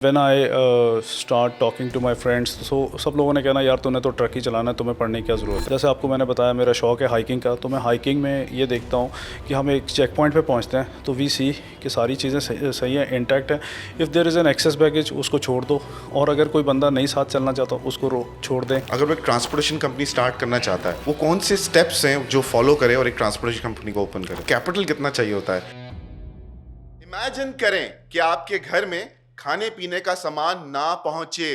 When I start talking to my friends, so सब लोगों ने कहना यार तूने तो ट्रक ही चलाना है, तुम्हें पढ़ने की क्या ज़रूरत है। जैसे आपको मैंने बताया मेरा शौक है हाइकिंग का, तो मैं हाइकिंग में ये देखता हूँ कि हम एक चेक पॉइंट पे पहुँचते हैं तो वी सी कि सारी चीज़ें सही हैं, इंटैक्ट है। If there is an excess baggage उसको छोड़ दो, और अगर कोई बंदा नहीं साथ चलना चाहता उसको छोड़ दें। अगर वो एक ट्रांसपोर्टेशन कंपनी स्टार्ट करना चाहता है, वो कौन से स्टेप्स हैं जो फॉलो करे और एक ट्रांसपोर्टेशन कंपनी को ओपन करे? कैपिटल कितना चाहिए होता है? इमेजिन करें कि आपके घर में खाने पीने का सामान ना पहुंचे।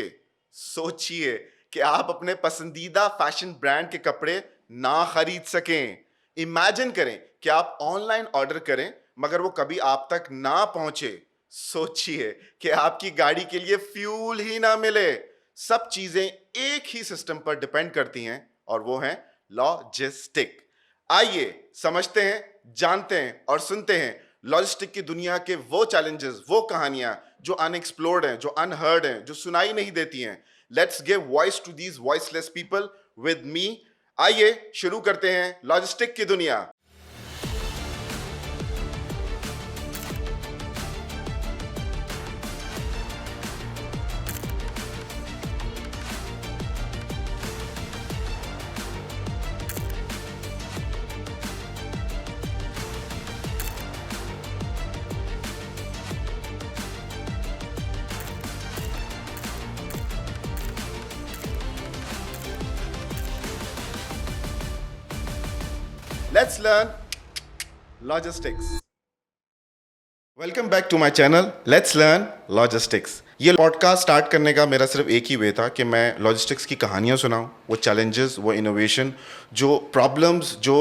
सोचिए कि आप अपने पसंदीदा फैशन ब्रांड के कपड़े ना खरीद सकें। इमेजिन करें कि आप ऑनलाइन ऑर्डर करें मगर वो कभी आप तक ना पहुंचे। सोचिए कि आपकी गाड़ी के लिए फ्यूल ही ना मिले। सब चीजें एक ही सिस्टम पर डिपेंड करती हैं और वो है लॉजिस्टिक। आइए समझते हैं, जानते हैं और सुनते हैं लॉजिस्टिक की दुनिया के वो चैलेंजेस, वो कहानियां जो अनएक्सप्लोर्ड हैं, जो अनहर्ड हैं, जो सुनाई नहीं देती हैं। Let's give voice to these voiceless people with me. आइए शुरू करते हैं लॉजिस्टिक की दुनिया। Let's learn logistics. Welcome back to my channel let's learn logistics. ये पॉडकास्ट स्टार्ट करने का मेरा सिर्फ एक ही वे था कि मैं लॉजिस्टिक्स की कहानियाँ सुनाऊँ, वो चैलेंजेस, वो इनोवेशन, जो प्रॉब्लम्स जो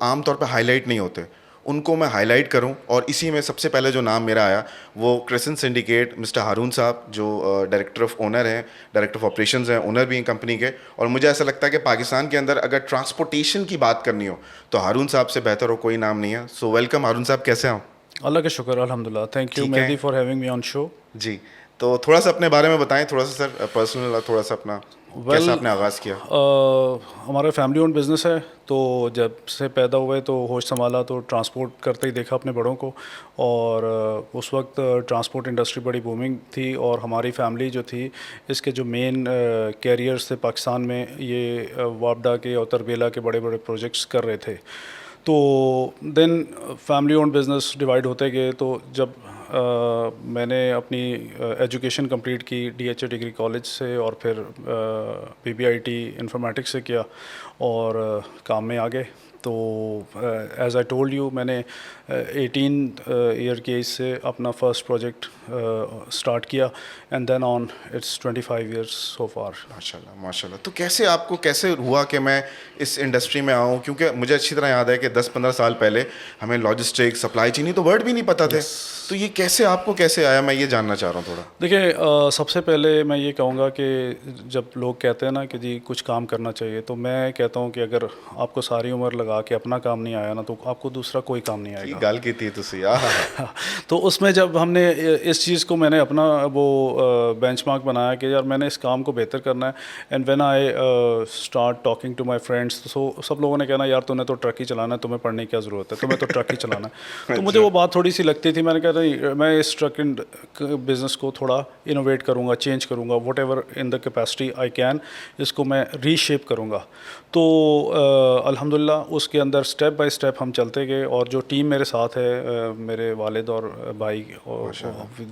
आमतौर पर हाईलाइट नहीं होते, उनको मैं हाईलाइट करूं। और इसी में सबसे पहले जो नाम मेरा आया वो क्रिसेंट सिंडिकेट मिस्टर हारून साहब, जो डायरेक्टर ऑफ ओनर हैं, डायरेक्टर ऑफ ऑपरेशंस हैं, ओनर भी हैं कंपनी के। और मुझे ऐसा लगता है कि पाकिस्तान के अंदर अगर ट्रांसपोर्टेशन की बात करनी हो तो हारून साहब से बेहतर हो कोई नाम नहीं है। सो वेलकम हारून साहब, कैसे हैं आप? अल्लाह का शुक्र, अल्हम्दुलिल्लाह। थैंक यू ठीक है Mehdi for having me on show. जी। तो थोड़ा सा अपने बारे में बताएं, थोड़ा सा सर पर्सनल, थोड़ा सा अपना कैसा आपने आगाज़ किया? हमारा फैमिली ओन बिज़नेस है, तो जब से पैदा हुए तो होश संभाला तो ट्रांसपोर्ट करते ही देखा अपने बड़ों को। और उस वक्त ट्रांसपोर्ट इंडस्ट्री बड़ी बूमिंग थी, और हमारी फैमिली जो थी इसके जो मेन कैरियर्स थे पाकिस्तान में, ये वापडा के और तरबेला के बड़े बड़े प्रोजेक्ट्स कर रहे थे। तो then family own business divide होते गए। तो जब मैंने अपनी एजुकेशन कंप्लीट की डीएचए डिग्री कॉलेज से, और फिर पीबीआईटी इंफॉर्मेटिक्स से किया, और काम में आ गए। तो एज़ आई टोल्ड यू, मैंने 18 ईयर की एज से अपना फर्स्ट प्रोजेक्ट स्टार्ट किया, and then on its 25 years so far. माशाल्लाह माशाल्लाह। तो कैसे आपको कैसे हुआ कि मैं इस इंडस्ट्री में आऊँ? क्योंकि मुझे अच्छी तरह याद है कि 10-15 साल पहले हमें लॉजिस्टिक, सप्लाई चेन, तो वर्ड भी नहीं पता थे। तो ये कैसे आपको कैसे आया, मैं ये जानना चाह रहा हूँ थोड़ा। देखिए, सबसे पहले मैं ये कहूँगा कि जब लोग कहते हैं ना कि जी कुछ काम करना चाहिए, तो मैं कहता हूँ कि अगर आपको सारी उम्र लगा के अपना काम नहीं आया ना, तो आपको दूसरा कोई काम नहीं आएगा। गल की थी तुसी तो उसमें जब हमने इस चीज़ को, मैंने अपना वो बेंचमार्क बनाया कि यार मैंने इस काम को बेहतर करना है। And when I start talking to my friends, तो सब लोगों ने कहना यार तूने तो ट्रक ही चलाना है, तुम्हें पढ़ने की क्या ज़रूरत है, तुम्हें तो ट्रक ही चलाना है। तो मुझे वो बात थोड़ी सी लगती थी। मैंने कहा नहीं, मैं इस ट्रक बिज़नेस को थोड़ा इनोवेट करूँगा, चेंज करूँगा, what ever in the capacity I can, इसको मैं रीशेप करूँगा। तो अल्हम्दुलिल्लाह उसके अंदर स्टेप बाय स्टेप हम चलते गए, और जो टीम मेरे साथ है, मेरे वालिद और भाई,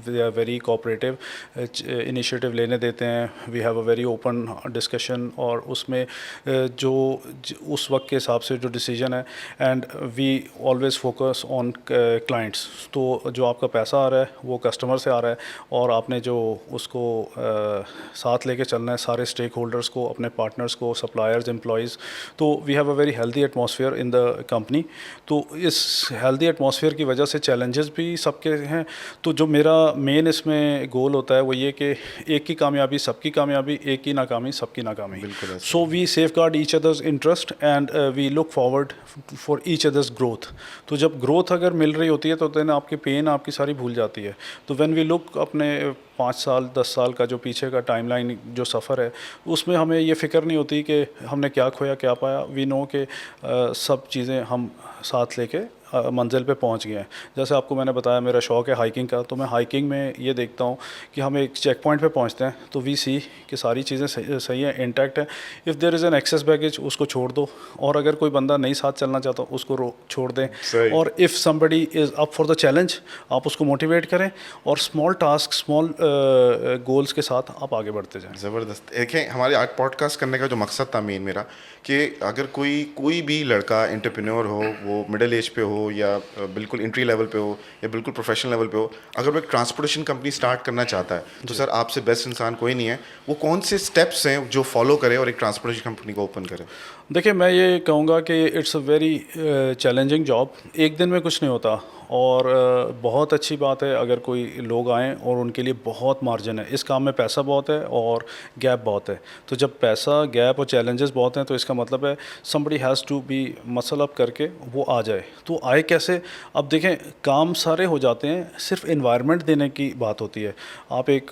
they are very cooperative, initiative लेने देते हैं। We have a very open discussion, और उसमें जो उस वक्त के हिसाब से जो डिसीजन है, and we always focus on clients. तो जो आपका पैसा आ रहा है वो कस्टमर से आ रहा है, और आपने जो उसको साथ लेके चलना है सारे स्टेक होल्डर्स को, अपने पार्टनर्स को, सप्लायर्स, एम्प्लॉयज़। तो we have a very healthy atmosphere in the company. तो इस हेल्दी एटमॉस्फेयर की वजह से चैलेंजेस भी सबके हैं। तो जो मेरा मेन इसमें गोल होता है वो ये कि एक की कामयाबी सबकी कामयाबी, एक की नाकामी सबकी नाकामी। बिल्कुल। So we safeguard each others interest, and we look forward for each others growth. तो जब ग्रोथ अगर मिल रही होती है तो देन आपकी पेन आपकी सारी भूल जाती है। तो व्हेन वी लुक अपने 5 साल 10 साल का जो पीछे का टाइमलाइन जो सफ़र है उसमें हमें ये फ़िक्र नहीं होती कि हमने क्या खोया क्या पाया। वी नो कि सब चीज़ें हम साथ लेके मंजिल पे पहुंच गए हैं। जैसे आपको मैंने बताया मेरा शौक़ है हाइकिंग का, तो मैं हाइकिंग में ये देखता हूँ कि हम एक चेक पॉइंट पे पहुंचते हैं तो वी सी कि सारी चीज़ें सही हैं, इंटैक्ट है। If there is an excess baggage उसको छोड़ दो, और अगर कोई बंदा नहीं साथ चलना चाहता उसको छोड़ दें। सही। और if somebody is up for the challenge आप उसको मोटिवेट करें और स्मॉल टास्क स्मॉल गोल्स के साथ आप आगे बढ़ते जाएं। ज़बरदस्त। देखें, हमारे आज पॉडकास्ट करने का जो मकसद था मेन मेरा, कि अगर कोई भी लड़का एंटरप्रेन्योर हो, वो मिडिल एज पे हो या बिल्कुल एंट्री लेवल पे हो या बिल्कुल प्रोफेशनल लेवल पे हो, अगर वो एक ट्रांसपोर्टेशन कंपनी स्टार्ट करना चाहता है तो सर आपसे बेस्ट इंसान कोई नहीं है। वो कौन से स्टेप्स हैं जो फॉलो करे और एक ट्रांसपोर्टेशन कंपनी को ओपन करे? देखिए, मैं ये कहूँगा कि it's a very challenging job. एक दिन में कुछ नहीं होता, और बहुत अच्छी बात है अगर कोई लोग आएँ और उनके लिए बहुत मार्जिन है। इस काम में पैसा बहुत है और गैप बहुत है। तो जब पैसा, गैप और चैलेंजेस बहुत हैं तो इसका मतलब है somebody has to be muscle up करके वो आ जाए। तो आए कैसे? अब देखें, काम सारे हो जाते हैं, सिर्फ एनवायरनमेंट देने की बात होती है। आप एक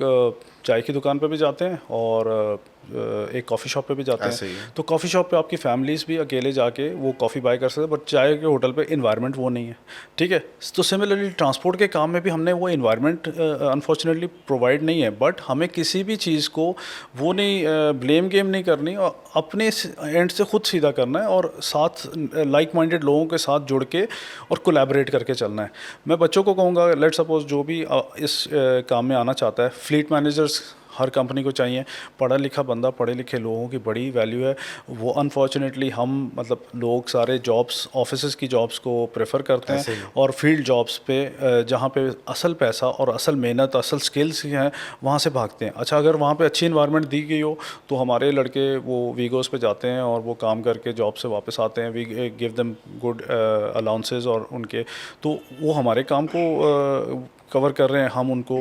चाय की दुकान पे भी जाते हैं और एक कॉफ़ी शॉप पे भी जाते ऐसे ही हैं, है। तो कॉफ़ी शॉप पे आपकी फैमिलीज़ भी अकेले जाके वो कॉफ़ी बाय कर सकते हैं, बट चाय के होटल पे एनवायरनमेंट वो नहीं है। ठीक है? तो सिमिलरली ट्रांसपोर्ट के काम में भी हमने वो एनवायरनमेंट अनफॉर्चुनेटली प्रोवाइड नहीं है, बट हमें किसी भी चीज़ को वो नहीं ब्लेम गेम नहीं करनी, और अपने एंड से खुद सीधा करना है और साथ लाइक माइंडेड लोगों के साथ जुड़ के और कोलैबोरेट करके चलना है। मैं बच्चों को कहूँगा, लेट सपोज जो भी इस काम में आना चाहता है, फ्लीट मैनेजर्स हर कंपनी को चाहिए। पढ़ा लिखा बंदा, पढ़े लिखे लोगों की बड़ी वैल्यू है। वो अनफॉर्चुनेटली हम मतलब लोग सारे जॉब्स, ऑफिसेज की जॉब्स को प्रेफर करते ऐसे हैं, ही। और फील्ड जॉब्स पे जहाँ पे असल पैसा और असल मेहनत, असल स्किल्स हैं, वहाँ से भागते हैं। अच्छा, अगर वहाँ पे अच्छी इन्वायरमेंट दी गई हो तो हमारे लड़के वो वीगोस पे जाते हैं और वो काम करके जॉब से वापस आते हैं। We give them good allowances, और उनके तो वो हमारे काम को कवर कर रहे हैं, हम उनको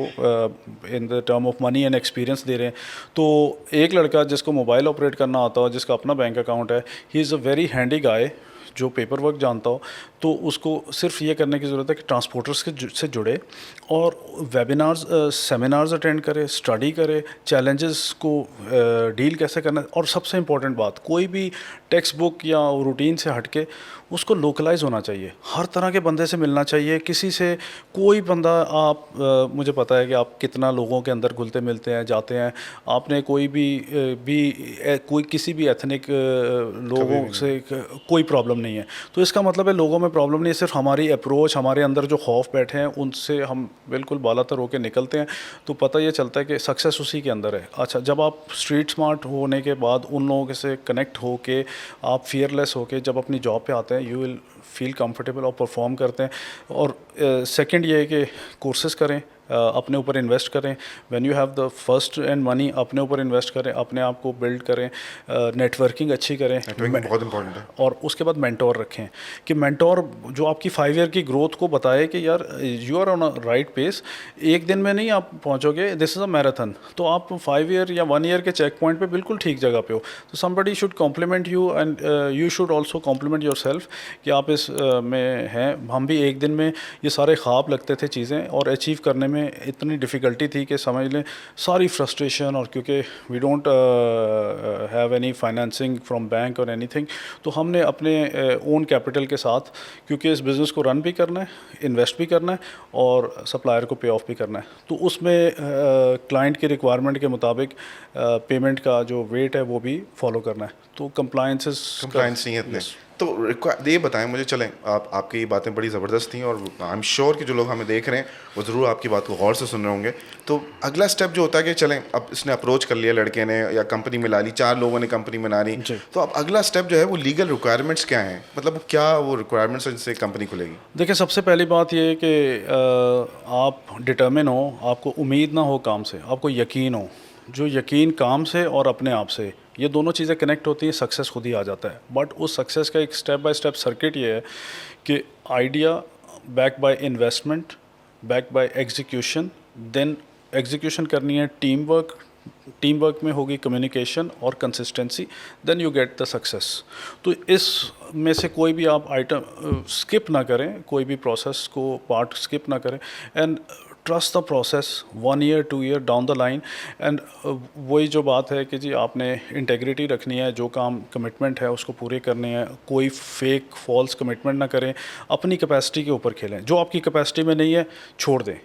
in the term of money and experience दे रहे हैं। तो एक लड़का जिसको मोबाइल ऑपरेट करना आता हो, जिसका अपना बैंक अकाउंट है, he is a very handy guy, जो पेपर वर्क जानता हो, तो उसको सिर्फ ये करने की ज़रूरत है कि ट्रांसपोर्टर्स से जुड़े और वेबिनार्स, सेमिनार्स अटेंड करे, स्टडी करे, चैलेंजेस को डील कैसे करना है। और सबसे इम्पॉर्टेंट बात, कोई भी टेक्स्ट बुक या रूटीन से हटके उसको लोकलाइज होना चाहिए। हर तरह के बंदे से मिलना चाहिए, किसी से कोई बंदा आप मुझे पता है कि आप कितना लोगों के अंदर घुलते मिलते हैं, जाते हैं। आपने कोई कोई किसी भी एथनिक लोगों से कोई प्रॉब्लम नहीं है, तो इसका मतलब है लोगों में प्रॉब्लम नहीं है। सिर्फ हमारी अप्रोच, हमारे अंदर जो खौफ बैठे हैं उनसे हम बिल्कुल बालातर होकर निकलते हैं, तो पता ये चलता है कि सक्सेस उसी के अंदर है। अच्छा, जब आप स्ट्रीट स्मार्ट होने के बाद उन लोगों से कनेक्ट होके, आप फियरलेस होके जब अपनी जॉब पे आते हैं, यू विल फील कंफर्टेबल और परफॉर्म करते हैं। और सेकंड ये है कि कोर्सेज करें, अपने ऊपर इन्वेस्ट करें। When you have the first and money, अपने ऊपर इन्वेस्ट करें, अपने आप को बिल्ड करें, नेटवर्किंग अच्छी करें। नेटवर्किंग बहुत इंपॉर्टेंट है। और उसके बाद मेंटोर रखें, कि मेंटोर जो आपकी 5 ईयर की ग्रोथ को बताए कि यार you are on a right pace, एक दिन में नहीं आप पहुंचोगे, दिस इज़ अ मैराथन। तो आप 5 ईयर या 1 ईयर के चेक पॉइंट पे बिल्कुल ठीक जगह पे हो, तो somebody should compliment you and you should also compliment yourself कि आप इस में हैं। हम भी एक दिन में ये सारे ख्वाब लगते थे चीज़ें, और अचीव करने में इतनी डिफ़िकल्टी थी कि समझ लें सारी फ्रस्ट्रेशन, और क्योंकि we don't have any financing from bank और एनीथिंग, तो हमने अपने ओन कैपिटल के साथ, क्योंकि इस बिज़नेस को रन भी करना है, इन्वेस्ट भी करना है और सप्लायर को पे ऑफ भी करना है, तो उसमें क्लाइंट की रिक्वायरमेंट के मुताबिक पेमेंट का जो वेट है वो भी फॉलो करना है। तो कंप्लाइंस नहीं है इतने। तो ये बताएं मुझे, चलें आपकी ये बातें बड़ी ज़बरदस्त थी, और आई एम श्योर कि जो लोग हमें देख रहे हैं वो ज़रूर आपकी बात को गौर से सुन रहे होंगे। तो अगला स्टेप जो होता है कि चलें, अब इसने अप्रोच कर लिया, लड़के ने, या कंपनी मिला ली, 4 लोगों ने कंपनी बना ली, तो अब अगला स्टेप जो है वो लीगल रिक्वायरमेंट्स क्या हैं, मतलब क्या वो रिक्वायरमेंट्स जिनसे कंपनी खुलेगी? देखिए, सबसे पहली बात ये है कि आप डिटर्मिन हो, आपको उम्मीद ना हो काम से, आपको यकीन हो। जो यकीन काम से और अपने आप से, ये दोनों चीज़ें कनेक्ट होती हैं, सक्सेस खुद ही आ जाता है। बट उस सक्सेस का एक स्टेप बाय स्टेप सर्किट ये है कि idea back by investment, back by execution, then execution करनी है टीम वर्क में होगी कम्युनिकेशन और consistency, then you get the success. तो इस में से कोई भी आप आइटम स्किप ना करें, कोई भी प्रोसेस को पार्ट स्किप ना करें, and trust the process 1 year 2 year down the line and वही जो बात है कि जी आपने इंटेग्रिटी रखनी है, जो काम कमिटमेंट है उसको पूरे करने हैं, कोई फेक फॉल्स कमिटमेंट ना करें, अपनी कैपेसिटी के ऊपर खेलें, जो आपकी कैपेसिटी में नहीं है छोड़ दें,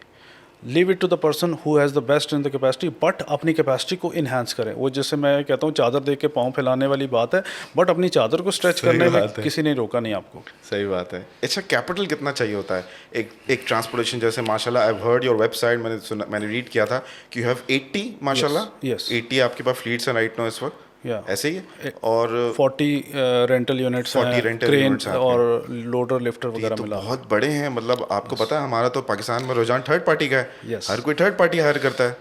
leave it to the person who has the best in the capacity, but अपनी कैपेसिटी को इन्हांस करें। वो जैसे मैं कहता हूँ चादर देख के पाँव फैलाने वाली बात है, बट अपनी चादर को स्ट्रेच करने में किसी ने रोका नहीं आपको। सही बात है। अच्छा, कैपिटल कितना चाहिए होता है एक ट्रांसपोर्टेशन? जैसे माशाल्लाह I have heard your website, मैंने रीड किया था कि यू हैव 80 माशाल्लाह, yes. 80 आपके पास फ्लीट्स हैं राइट नाउ इस वक्त, ऐसे ही है? और 40 rental units 40 rental crane units हैं और लोडर लिफ्टर वगैरह तो मिला। बहुत बड़े हैं। मतलब आपको पता है हमारा तो पाकिस्तान में रुझान थर्ड पार्टी का है। Yes. हर कोई थर्ड पार्टी हायर करता है।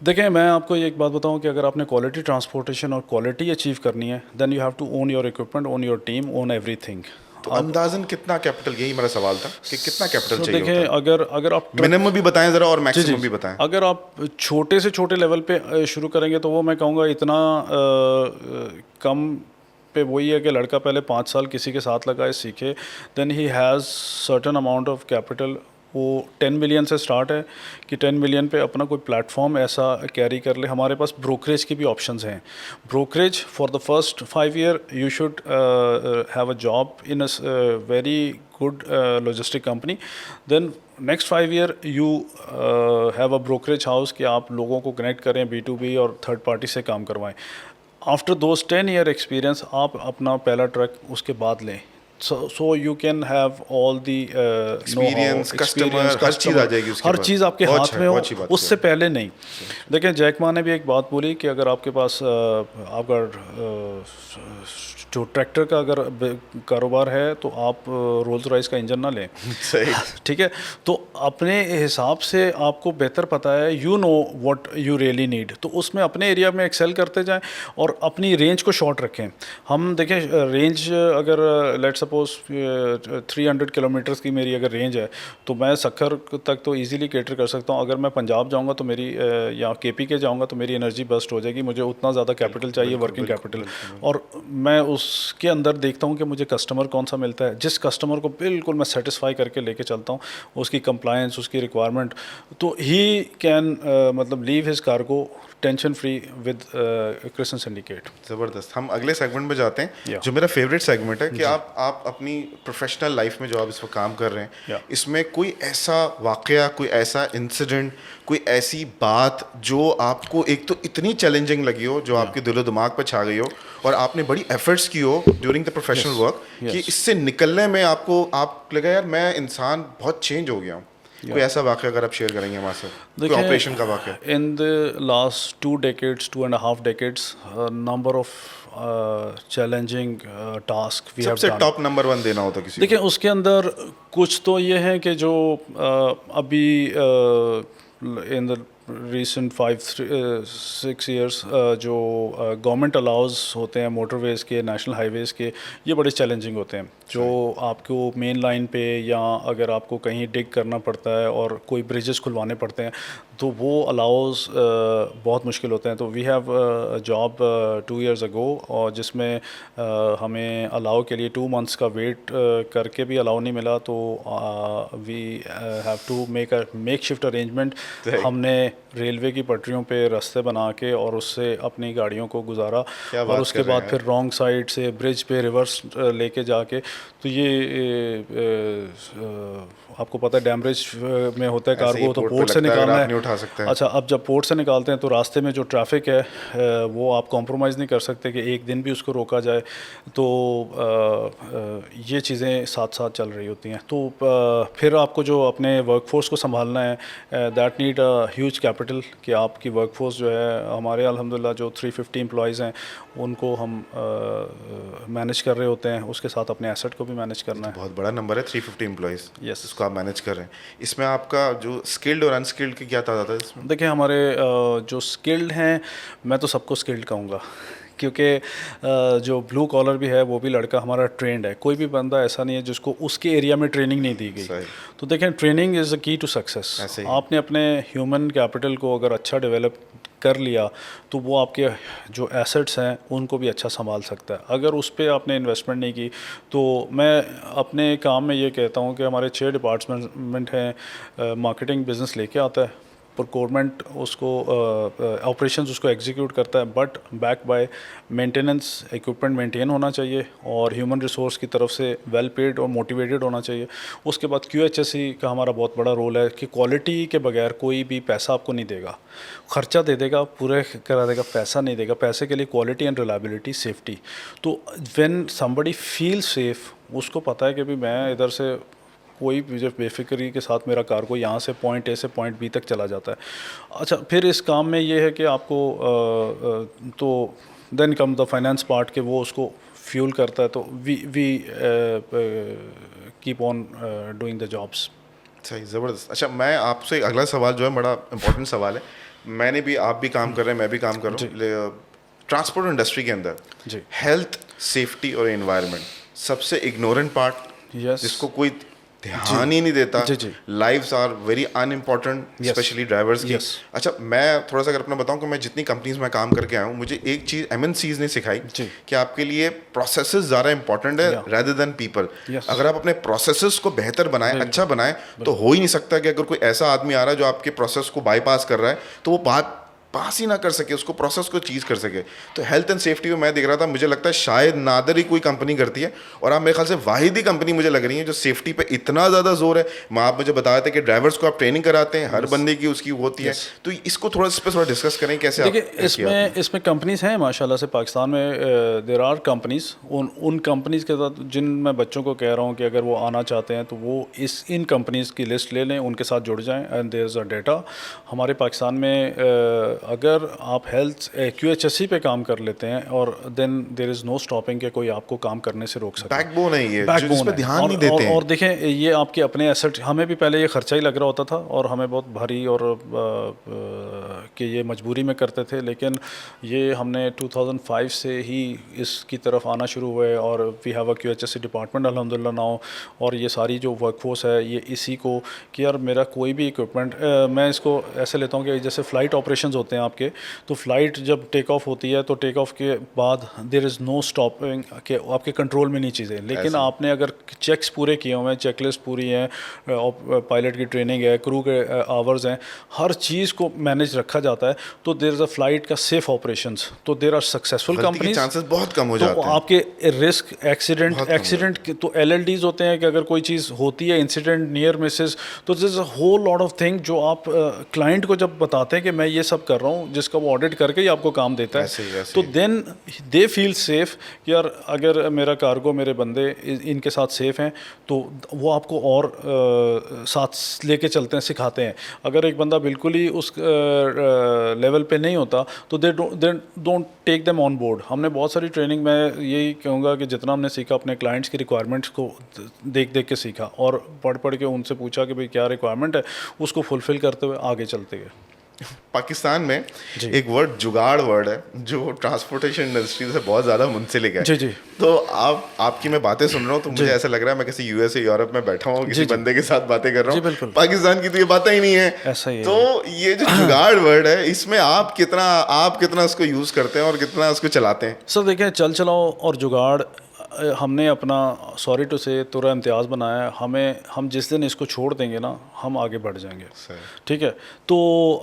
देखें, मैं आपको एक बात बताऊं कि अगर आपने क्वालिटी ट्रांसपोर्टेशन और क्वालिटी अचीव करनी है, then you have to own your equipment, own your team, own everything. तो अंदाजन कितना कैपिटल, यही मेरा सवाल था कि कितना कैपिटल चाहिए देखें, अगर आप मिनिमम भी बताएं ज़रा और मैक्सिमम भी बताएं। अगर आप छोटे से छोटे लेवल पे शुरू करेंगे तो वो मैं कहूँगा इतना कम पे वही है कि लड़का पहले 5 साल किसी के साथ लगाए सीखे, then he has certain amount of capital. वो 10 मिलियन से स्टार्ट है कि 10 मिलियन पे अपना कोई प्लेटफॉर्म ऐसा कैरी कर ले। हमारे पास ब्रोकरेज की भी ऑप्शंस हैं। Brokerage for the first 5 year you should have a job in a very good logistic company, then next 5 year you have a brokerage house कि आप लोगों को कनेक्ट करें B2B और थर्ड पार्टी से काम करवाएं। आफ्टर दोज 10 ईयर एक्सपीरियंस आप अपना पहला ट्रक उसके बाद लें। So you can have all the experience, customer, हर चीज़ आ जाएगी उसके हर बाद। चीज़ आपके बहुत हाथ अच्छा में है, हो, बहुत अच्छी बात उससे पहले नहीं। देखें, जैक मा ने भी एक बात बोली कि अगर आपके पास आपका जो ट्रैक्टर का अगर कारोबार है तो आप रोल्स रॉयस का इंजन ना लें। सही। ठीक है, तो अपने हिसाब से आपको बेहतर पता है, you know what you really need, तो उसमें अपने एरिया में एक्सेल करते जाएं और अपनी रेंज को शॉर्ट रखें। हम देखें, रेंज अगर लेट सपोज 300 किलोमीटर्स की मेरी अगर रेंज है तो मैं सखर तक तो इजीली कैटर कर सकता हूँ। अगर मैं पंजाब जाऊँगा तो मेरी या KP के जाऊँगा तो मेरी एनर्जी बस्ट हो जाएगी। मुझे उतना ज़्यादा कैपिटल चाहिए, वर्किंग कैपिटल, और मैं उसके अंदर देखता हूँ कि मुझे कस्टमर कौन सा मिलता है, जिस कस्टमर को बिल्कुल मैं सेटिस्फाई करके लेके चलता हूँ, उसकी कंप्लायंस, उसकी रिक्वायरमेंट, तो ही कैन मतलब leave his cargo tension free with Kristen syndicate. ज़बरदस्त। हम अगले सेगमेंट में जाते हैं, Yeah. जो मेरा फेवरेट सेगमेंट है कि आप अपनी प्रोफेशनल लाइफ में जो आप इस वक्त काम कर रहे हैं, Yeah. इसमें कोई ऐसा वाकया, कोई ऐसा इंसिडेंट, कोई ऐसी बात जो आपको एक तो इतनी चैलेंजिंग लगी हो, जो आपके दिलो दिमाग पर छा गई हो और आपने बड़ी एफर्ट्स की हो ड्यूरिंग द प्रोफेशनल वर्क, कि इससे निकलने में आप लगा यार मैं इंसान बहुत चेंज हो गया हूँ। कोई ऐसा वाकया अगर आप शेयर करेंगे हमारे साथ, कोई ऑपरेशन का वाकया। In the last 2.5 decades number of challenging task we have सबसे डन। टॉप नंबर 1 देना होता किसी देखिए, उसके अंदर कुछ तो ये है कि जो अभी इन द रिसेंट 5-6 years जो गवर्नमेंट अलाउज होते हैं मोटरवेज़ के, नेशनल हाईवेज़ के, ये बड़े चैलेंजिंग होते हैं। जो आपको मेन लाइन पे या अगर आपको कहीं डिग करना पड़ता है और कोई ब्रिजेस खुलवाने पड़ते हैं तो वो अलाउज बहुत मुश्किल होते हैं। तो we have job 2 years ago, और जिसमें हमें अलाउ के लिए 2 months का वेट करके भी अलाउ नहीं मिला, तो we have to make shift arrangement. हमने रेलवे की पटरियों पे रास्ते बना के और उससे अपनी गाड़ियों को गुजारा, और उसके बाद फिर रॉन्ग साइड से ब्रिज पे रिवर्स लेके जाके, तो ये आपको पता है डैम ब्रिज में होता है कार्गो, तो पोर्ट से निकालना है। अच्छा, अब जब पोर्ट से निकालते हैं तो रास्ते में जो ट्रैफिक है वो आप कॉम्प्रोमाइज़ नहीं कर सकते कि एक दिन भी उसको रोका जाए, तो ये चीज़ें साथ साथ चल रही होती हैं। तो फिर आपको जो अपने वर्कफोर्स को संभालना है, that need a huge capital, कि आपकी वर्कफोर्स जो है, हमारे अल्हम्दुलिल्लाह जो 350 एम्प्लॉयज़ हैं उनको हम मैनेज कर रहे होते हैं, उसके साथ अपने एसेट को भी मैनेज करना है। बहुत बड़ा नंबर है 350 एम्प्लॉयज़, यस, इसको आप मैनेज कर रहे हैं। इसमें आपका जो स्किल्ड और अनस्किल्ड की क्या तादाद है इसमें? देखिए, हमारे जो स्किल्ड हैं, मैं तो सबको स्किल्ड कहूँगा क्योंकि जो ब्लू कॉलर भी है वो भी लड़का हमारा ट्रेंड है, कोई भी बंदा ऐसा नहीं है जिसको उसके एरिया में ट्रेनिंग नहीं दी गई। सही। तो देखें, training is the key to success. ऐसे ही। आपने अपने ह्यूमन कैपिटल को अगर अच्छा डेवलप कर लिया तो वो आपके जो एसेट्स हैं उनको भी अच्छा संभाल सकता है। अगर उस पर आपने इन्वेस्टमेंट नहीं की तो मैं अपने काम में ये कहता हूँ कि हमारे 6 डिपार्टमेंट हैं, मार्केटिंग बिज़नेस लेके आता है, प्रोक्योरमेंट उसको ऑपरेशंस उसको एग्जीक्यूट करता है, but back by maintenance, equipment maintain होना चाहिए और ह्यूमन रिसोर्स की तरफ से वेल पेड और मोटिवेटेड होना चाहिए। उसके बाद QHSE का हमारा बहुत बड़ा रोल है कि क्वालिटी के बगैर कोई भी पैसा आपको नहीं देगा, खर्चा दे देगा, पूरे करा देगा, पैसा नहीं देगा। पैसे के लिए क्वालिटी एंड रिलायबिलिटी, सेफ्टी। तो व्हेन समबडी फील सेफ, उसको पता है कि भी मैं इधर से कोई भी जब बेफिक्री के साथ मेरा कार्गो यहाँ से पॉइंट A से पॉइंट B तक चला जाता है। अच्छा, फिर इस काम में ये है कि आपको तो then come the finance part के वो उसको फ्यूल करता है, तो we keep on doing the jobs. सही, ज़बरदस्त। अच्छा, मैं आपसे अगला सवाल जो है बड़ा इंपॉर्टेंट सवाल है। मैंने भी, आप भी काम कर रहे हैं, मैं भी काम कर रहा हूँ ट्रांसपोर्ट इंडस्ट्री के अंदर। जी। हेल्थ, सेफ्टी और एनवायरनमेंट सबसे इग्नोरेंट पार्ट, यस। जिसको कोई ध्यान ही नहीं देता। जी। Lives are very unimportant, specially drivers की। अच्छा, मैं थोड़ा सा अगर अपना बताऊं कि मैं जितनी कंपनीज में काम करके आया हूँ, मुझे एक चीज़ MNCs ने सिखाई कि आपके लिए प्रोसेसेस ज़्यादा इंपॉर्टेंट है rather than people। अगर आप अपने प्रोसेसेस को बेहतर बनाएं, अच्छा बनाएं, तो हो ही नहीं सकता कि अगर कोई ऐसा आदमी आ रहा है जो आपके प्रोसेस को बाईपास कर रहा है तो वो पास ही ना कर सके, उसको प्रोसेस को चीज़ कर सके। तो हेल्थ एंड सेफ्टी में मैं देख रहा था, मुझे लगता है शायद नादर ही कोई कंपनी करती है, और आप मेरे ख्याल से वाहिद ही कंपनी मुझे लग रही है जो सेफ्टी पे इतना ज़्यादा जोर है। आप मुझे बताए थे कि ड्राइवर्स को आप ट्रेनिंग कराते हैं, हर बंदे की उसकी होती है। तो इसको थोड़ा इस पर थोड़ा डिस्कस करें कैसे। देखिए, इसमें कंपनीज हैं माशाल्लाह से पाकिस्तान में। देयर आर कंपनीज, उन कंपनीज के साथ जिन मैं बच्चों को कह रहा हूँ कि अगर वो आना चाहते हैं तो वो इन कंपनीज की लिस्ट ले लें, उनके साथ जुड़ जाएं, and there is a data. हमारे पाकिस्तान में अगर आप हेल्थ QHSE पे काम कर लेते हैं और then there is no stopping के कोई आपको काम करने से रोक सके। बैकबोन है ये, जो इस पे ध्यान नहीं देते हैं। और देखें, ये आपके अपने एसेट, हमें भी पहले ये खर्चा ही लग रहा होता था और हमें बहुत भारी और कि ये मजबूरी में करते थे, लेकिन ये हमने 2005 से ही इसकी तरफ आना शुरू हुए और we have a QHSE department अल्हम्दुलिल्लाह नाउ। और ये सारी जो वर्कफोर्स है ये इसी को कि यार मेरा कोई भी इक्विपमेंट, मैं इसको ऐसे लेता हूँ कि जैसे फ़्लाइट ऑपरेशंस होते हैं आपके, तो फ़्लाइट जब टेक ऑफ होती है तो टेक ऑफ के बाद देयर इज़ नो स्टॉपिंग के आपके कंट्रोल में नहीं चीज़ें, लेकिन आपने अगर चेक्स पूरे किए हुए हैं, चेकलिस्ट पूरी है, पायलट की ट्रेनिंग है, क्रू के आवर्स हैं, हर चीज़ को मैनेज रखा जाता है, तो देयर इज़ अ फ्लाइट का सेफ ऑपरेशंस, तो there are successful companies. Chances बहुत कम हो तो जाते हैं। आपके रिस्क एक्सीडेंट तो LLDs होते हैं कि अगर कोई चीज़ होती है, इंसिडेंट, नियर मिसेस, तो this is a whole lot of thing जो आप क्लाइंट को जब बताते हैं कि मैं ये सब कर रहा हूँ, जिसका वो ऑडिट करके ही आपको काम देता है, ऐसे तो देन दे फील सेफ कि यार अगर मेरा कार्गो, मेरे बंदे इनके साथ सेफ हैं, तो वो आपको और साथ लेके चलते हैं, सिखाते हैं। अगर एक बंदा बिल्कुल ही उस लेवल पे नहीं होता तो they don't take them on board. हमने बहुत सारी ट्रेनिंग, मैं यही कहूँगा कि जितना हमने सीखा अपने क्लाइंट्स की रिक्वायरमेंट्स को देख देख के सीखा और पढ़ के उनसे पूछा कि भाई क्या रिक्वायरमेंट है, उसको फुलफ़िल करते हुए आगे चलते गए। पाकिस्तान में एक वर्ड जुगाड़ वर्ड है जो ट्रांसपोर्टेशन इंडस्ट्री से बहुत ज़्यादा मुंसलिक है। जी। तो आपकी मैं बातें सुन रहा हूँ तो मुझे ऐसा लग रहा है मैं किसी USA यूरोप में बैठा हूँ, किसी बंदे के साथ बातें कर रहा हूँ। पाकिस्तान की तो ये बातें ही नहीं है। ऐसा ही तो ये जो जुगाड़ वर्ड है, इसमें आप कितना उसको यूज़ करते हैं और कितना उसको चलाते हैं? सर देखें, चल चलाओ और जुगाड़ हमने अपना, सॉरी टू से, तुरा इम्तियाज़ बनाया है। हम जिस दिन इसको छोड़ देंगे ना, हम आगे बढ़ जाएंगे। ठीक है, तो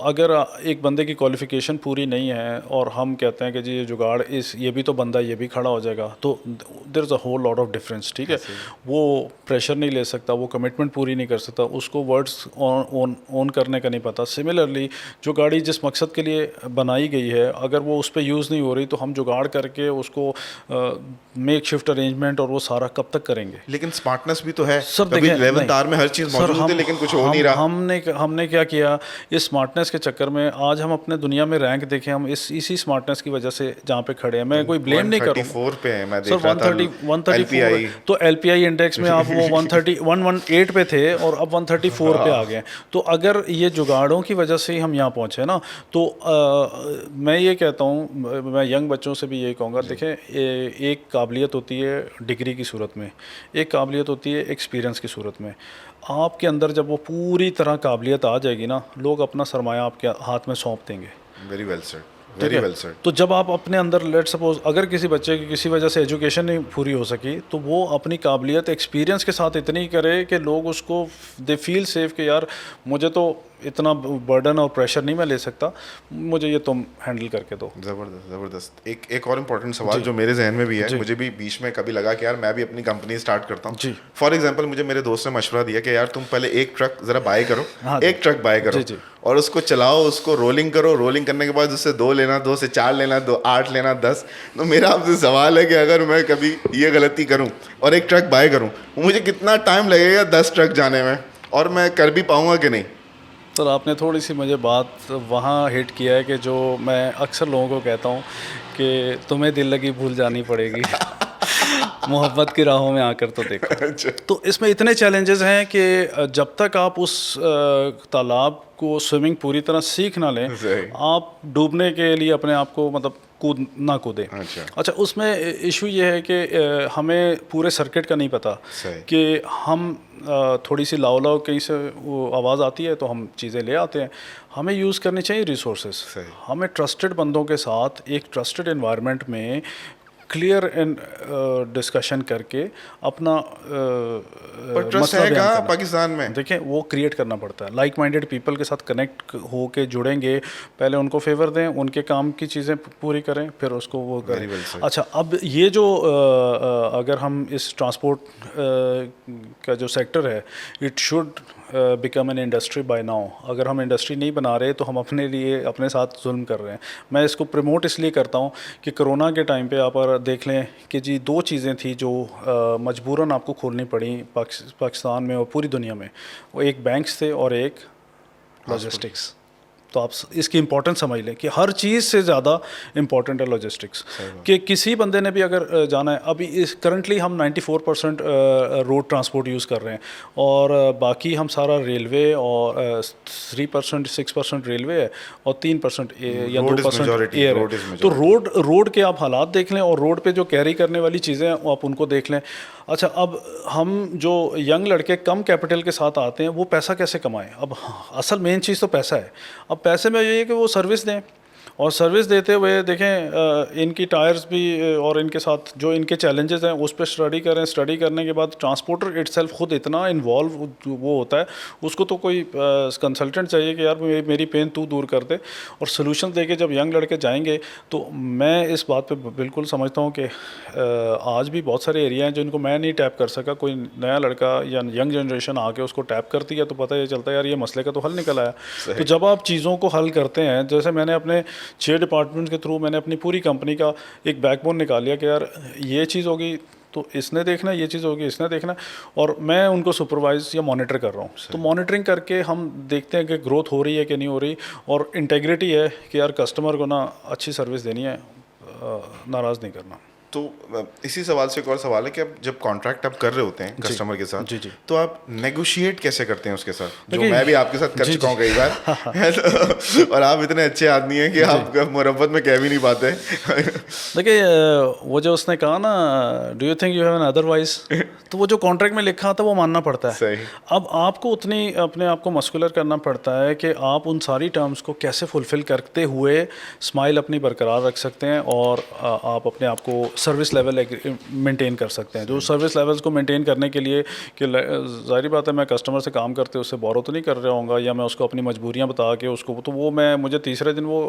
अगर एक बंदे की क्वालिफ़िकेशन पूरी नहीं है और हम कहते हैं कि जी ये जुगाड़, ये भी तो बंदा ये भी खड़ा हो जाएगा, तो there is a whole lot of difference. ठीक है, वो प्रेशर नहीं ले सकता, वो कमिटमेंट पूरी नहीं कर सकता, उसको वर्ड्स ऑन करने का नहीं पता। सिमिलरली जो गाड़ी जिस मकसद के लिए बनाई गई है, अगर वो उस पर यूज़ नहीं हो रही, तो हम जुगाड़ करके उसको मेक शिफ्ट अरेंजमेंट और वो सारा कब तक करेंगे? लेकिन स्मार्टनेस भी तो है। सर कभी देखें, 11th नहीं। आवर में हर चीज सर, मौजूद है लेकिन कुछ हो नहीं रहा। हमने क्या किया, इस स्मार्टनेस के चक्कर में आज हम अपने दुनिया में रैंक देखें, हम इसी स्मार्टनेस की वजह से जहाँ पे खड़े हैं, मैं कोई ब्लेम नहीं करूँगा। 134 पे है, मैं सर देख रहा था 134 LPI। तो एलपीआई इंडेक्स में आप वो 118 पे थे और अब 134 पे आ गए। तो अगर ये जुगाड़ों की वजह से ही हम यहाँ पहुँचे ना, तो मैं ये कहता हूँ, मैं यंग बच्चों से भी यही कहूँगा, देखें एक काबिलियत होती है डिग्री की सूरत में, एक काबिलियत होती है एक्सपीरियंस की सूरत में। आपके अंदर जब वो पूरी तरह काबिलियत आ जाएगी ना, लोग अपना सरमाया आपके हाथ में सौंप देंगे। वेरी वेल सर, ठीक वेरी है? Well sir. तो जब आप अपने अंदर लेट सपोज अगर किसी बच्चे की किसी वजह से एजुकेशन नहीं पूरी हो सकी, तो वो अपनी काबिलियत एक्सपीरियंस के साथ इतनी करे कि लोग उसको दे फील सेफ कि यार मुझे तो इतना बर्डन और प्रेशर नहीं मैं ले सकता, मुझे ये तुम हैंडल करके दो। ज़बरदस्त ज़बरदस्त। एक और इम्पोर्टेंट सवाल जो मेरे जहन में भी है, मुझे भी बीच में कभी लगा कि यार मैं भी अपनी कंपनी स्टार्ट करता हूँ। जी। फॉर एग्जांपल मुझे मेरे दोस्त ने मशवरा दिया कि यार तुम पहले एक ट्रक ज़रा बाय करो, हाँ एक ट्रक बाय करो जी। और उसको चलाओ, उसको रोलिंग करो, रोलिंग करने के बाद उससे 2 लेना, 2 से 4 लेना, 2 8 लेना, 10। तो मेरा आपसे सवाल है कि अगर मैं कभी ये गलती करूँ और एक ट्रक बाय करूँ, मुझे कितना टाइम लगेगा 10 ट्रक जाने में, और मैं कर भी पाऊँगा कि नहीं? सर आपने थोड़ी सी मुझे बात वहाँ हिट किया है कि जो मैं अक्सर लोगों को कहता हूँ कि तुम्हें दिल लगी भूल जानी पड़ेगी मोहब्बत की राहों में आकर तो देखो। तो इसमें इतने चैलेंजेस हैं कि जब तक आप उस तालाब को स्विमिंग पूरी तरह सीख ना लें, आप डूबने के लिए अपने आप को मतलब कूद ना कूदें। अच्छा, उसमें इशू ये है कि हमें पूरे सर्किट का नहीं पता कि हम थोड़ी सी लाव लाव कहीं से वो आवाज़ आती है तो हम चीज़ें ले आते हैं। हमें यूज़ करनी चाहिए रिसोर्सेज। हमें ट्रस्टेड बंदों के साथ एक ट्रस्टेड एनवायरनमेंट में क्लियर एंड डिस्कशन करके अपना ट्रस्ट है कहाँ पाकिस्तान में? देखें वो क्रिएट करना पड़ता है। लाइक माइंडेड पीपल के साथ कनेक्ट हो के जुड़ेंगे, पहले उनको फेवर दें, उनके काम की चीज़ें पूरी करें, फिर उसको वो करें। अच्छा, अब ये जो अगर हम इस ट्रांसपोर्ट का जो सेक्टर है, it should become an industry by now. अगर हम इंडस्ट्री नहीं बना रहे तो हम अपने लिए अपने साथ जुल्म कर रहे हैं। मैं इसको प्रमोट इसलिए करता हूँ कि कोरोना के टाइम पे आप देख लें कि जी 2 चीज़ें थी जो मजबूरन आपको खोलनी पड़ी पाकिस्तान में और पूरी दुनिया में। वो एक बैंक्स थे और एक लॉजिस्टिक्स। तो आप इसकी इंपॉर्टेंस समझ लें कि हर चीज़ से ज़्यादा इंपॉर्टेंट है लॉजिस्टिक्स। कि किसी बंदे ने भी अगर जाना है, अभी इस करंटली हम 94% रोड ट्रांसपोर्ट यूज़ कर रहे हैं और बाकी हम सारा रेलवे और 3% 6% रेलवे है और 3% या 2% एयर है। तो रोड के आप हालात देख लें और रोड पे जो कैरी करने वाली चीज़ें हैं आप उनको देख लें। अच्छा, अब हम जो यंग लड़के कम कैपिटल के साथ आते हैं वो पैसा कैसे कमाएं? अब असल मेन चीज़ तो पैसा है। अब पैसे में ये है कि वो सर्विस दें, और सर्विस देते हुए देखें इनकी टायर्स भी और इनके साथ जो इनके चैलेंजेस हैं उस पर स्टडी करें। स्टडी करने के बाद ट्रांसपोर्टर इटसेल्फ खुद इतना इन्वॉल्व वो होता है, उसको तो कोई कंसल्टेंट चाहिए कि यार मेरी पेन तू दूर कर दे, और सोल्यूशन देके जब यंग लड़के जाएंगे तो मैं इस बात पे बिल्कुल समझता हूँ कि आज भी बहुत सारे एरिया हैं जिनको मैं नहीं टैप कर सका, कोई नया लड़का या यंग जनरेशन आके उसको टैप करती है तो पता ये चलता है यार ये मसले का तो हल निकल आया। तो जब आप चीज़ों को हल करते हैं, जैसे मैंने अपने 6 डिपार्टमेंट के थ्रू मैंने अपनी पूरी कंपनी का एक बैकबोन निकाल लिया कि यार ये चीज़ होगी तो इसने देखना, ये चीज़ होगी इसने देखना, और मैं उनको सुपरवाइज या मॉनिटर कर रहा हूँ। तो मॉनिटरिंग करके हम देखते हैं कि ग्रोथ हो रही है कि नहीं हो रही, और इंटेग्रिटी है कि यार कस्टमर को ना अच्छी सर्विस देनी है, नाराज़ नहीं करना। तो इसी सवाल से एक और सवाल है कि अब जब कॉन्ट्रैक्ट आप कर रहे होते हैं कस्टमर के साथ, जी। तो आप नेगोशिएट कैसे करते हैं उसके साथ? जो मैं भी आपके साथ कर चुका हूँ कई बार तो, और आप इतने अच्छे आदमी हैं कि आप मुरब्बत में कह भी नहीं पाते। देखिए वो जो उसने कहा ना, do you think you have an otherwise, तो वो जो कॉन्ट्रैक्ट में लिखा था वो मानना पड़ता है। सही। अब आपको उतनी अपने आप को मस्कुलर करना पड़ता है कि आप उन सारी टर्म्स को कैसे फुलफिल करते हुए स्माइल अपनी बरकरार रख सकते हैं और आप अपने आप को सर्विस लेवल मेंटेन कर सकते हैं। जो सर्विस लेवल्स को मेंटेन करने के लिए कि ज़ाहिर बात है मैं कस्टमर से काम करते उससे बोरो तो नहीं कर रहा हूँगा, या मैं उसको अपनी मजबूरियाँ बता के उसको, तो वो मुझे तीसरे दिन वो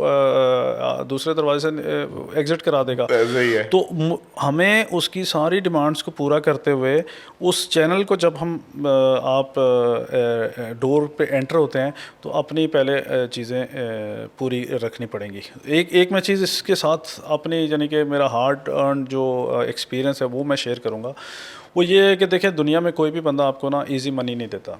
दूसरे दरवाजे से एग्ज़िट करा देगा। सही है। तो हमें उसकी सारी डिमांड्स को पूरा करते हुए उस चैनल को जब हम आप डोर पे एंटर होते हैं तो अपनी पहले चीज़ें पूरी रखनी पड़ेंगी। एक मैं चीज़ इसके साथ अपनी यानी कि मेरा हार्ड अर्न जो एक्सपीरियंस है वो मैं शेयर करूँगा। वो ये है कि देखिए, दुनिया में कोई भी बंदा आपको ना इजी मनी नहीं देता।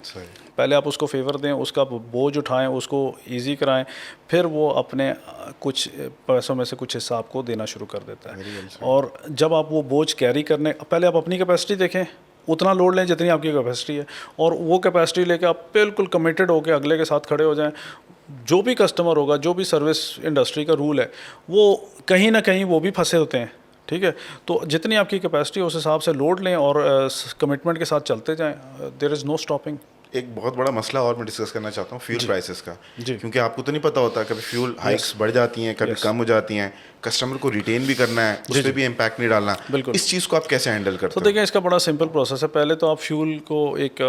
पहले आप उसको फेवर दें, उसका बोझ उठाएं, उसको इजी कराएं, फिर वो अपने कुछ पैसों में से कुछ हिस्सा आपको देना शुरू कर देता है। और जब आप वो बोझ कैरी करने, पहले आप अपनी कैपेसिटी देखें, उतना लोड लें जितनी आपकी कैपेसिटी है, और वो कैपेसिटी लेके आप बिल्कुल कमिटेड होकर अगले के साथ खड़े हो जाएं। जो भी कस्टमर होगा, जो भी सर्विस इंडस्ट्री का रूल है, वो कहीं ना कहीं वो भी फंसे होते हैं, ठीक है। तो जितनी आपकी कैपेसिटी है उस हिसाब से लोड लें और कमिटमेंट के साथ चलते जाएं। There is no stopping. एक बहुत बड़ा मसला और मैं डिस्कस करना चाहता हूँ, फ्यूल प्राइसेस का। जी। क्योंकि आपको तो नहीं पता होता, कभी फ्यूल हाइक्स बढ़ जाती हैं, कभी कम हो जाती हैं, कस्टमर को रिटेन भी करना है, उस पर भी इम्पैक्ट नहीं डालना। बिल्कुल। इस चीज़ को आप कैसे हैंडल करते तो हो? देखिए, इसका बड़ा सिंपल प्रोसेस है। पहले तो आप फ्यूल को एक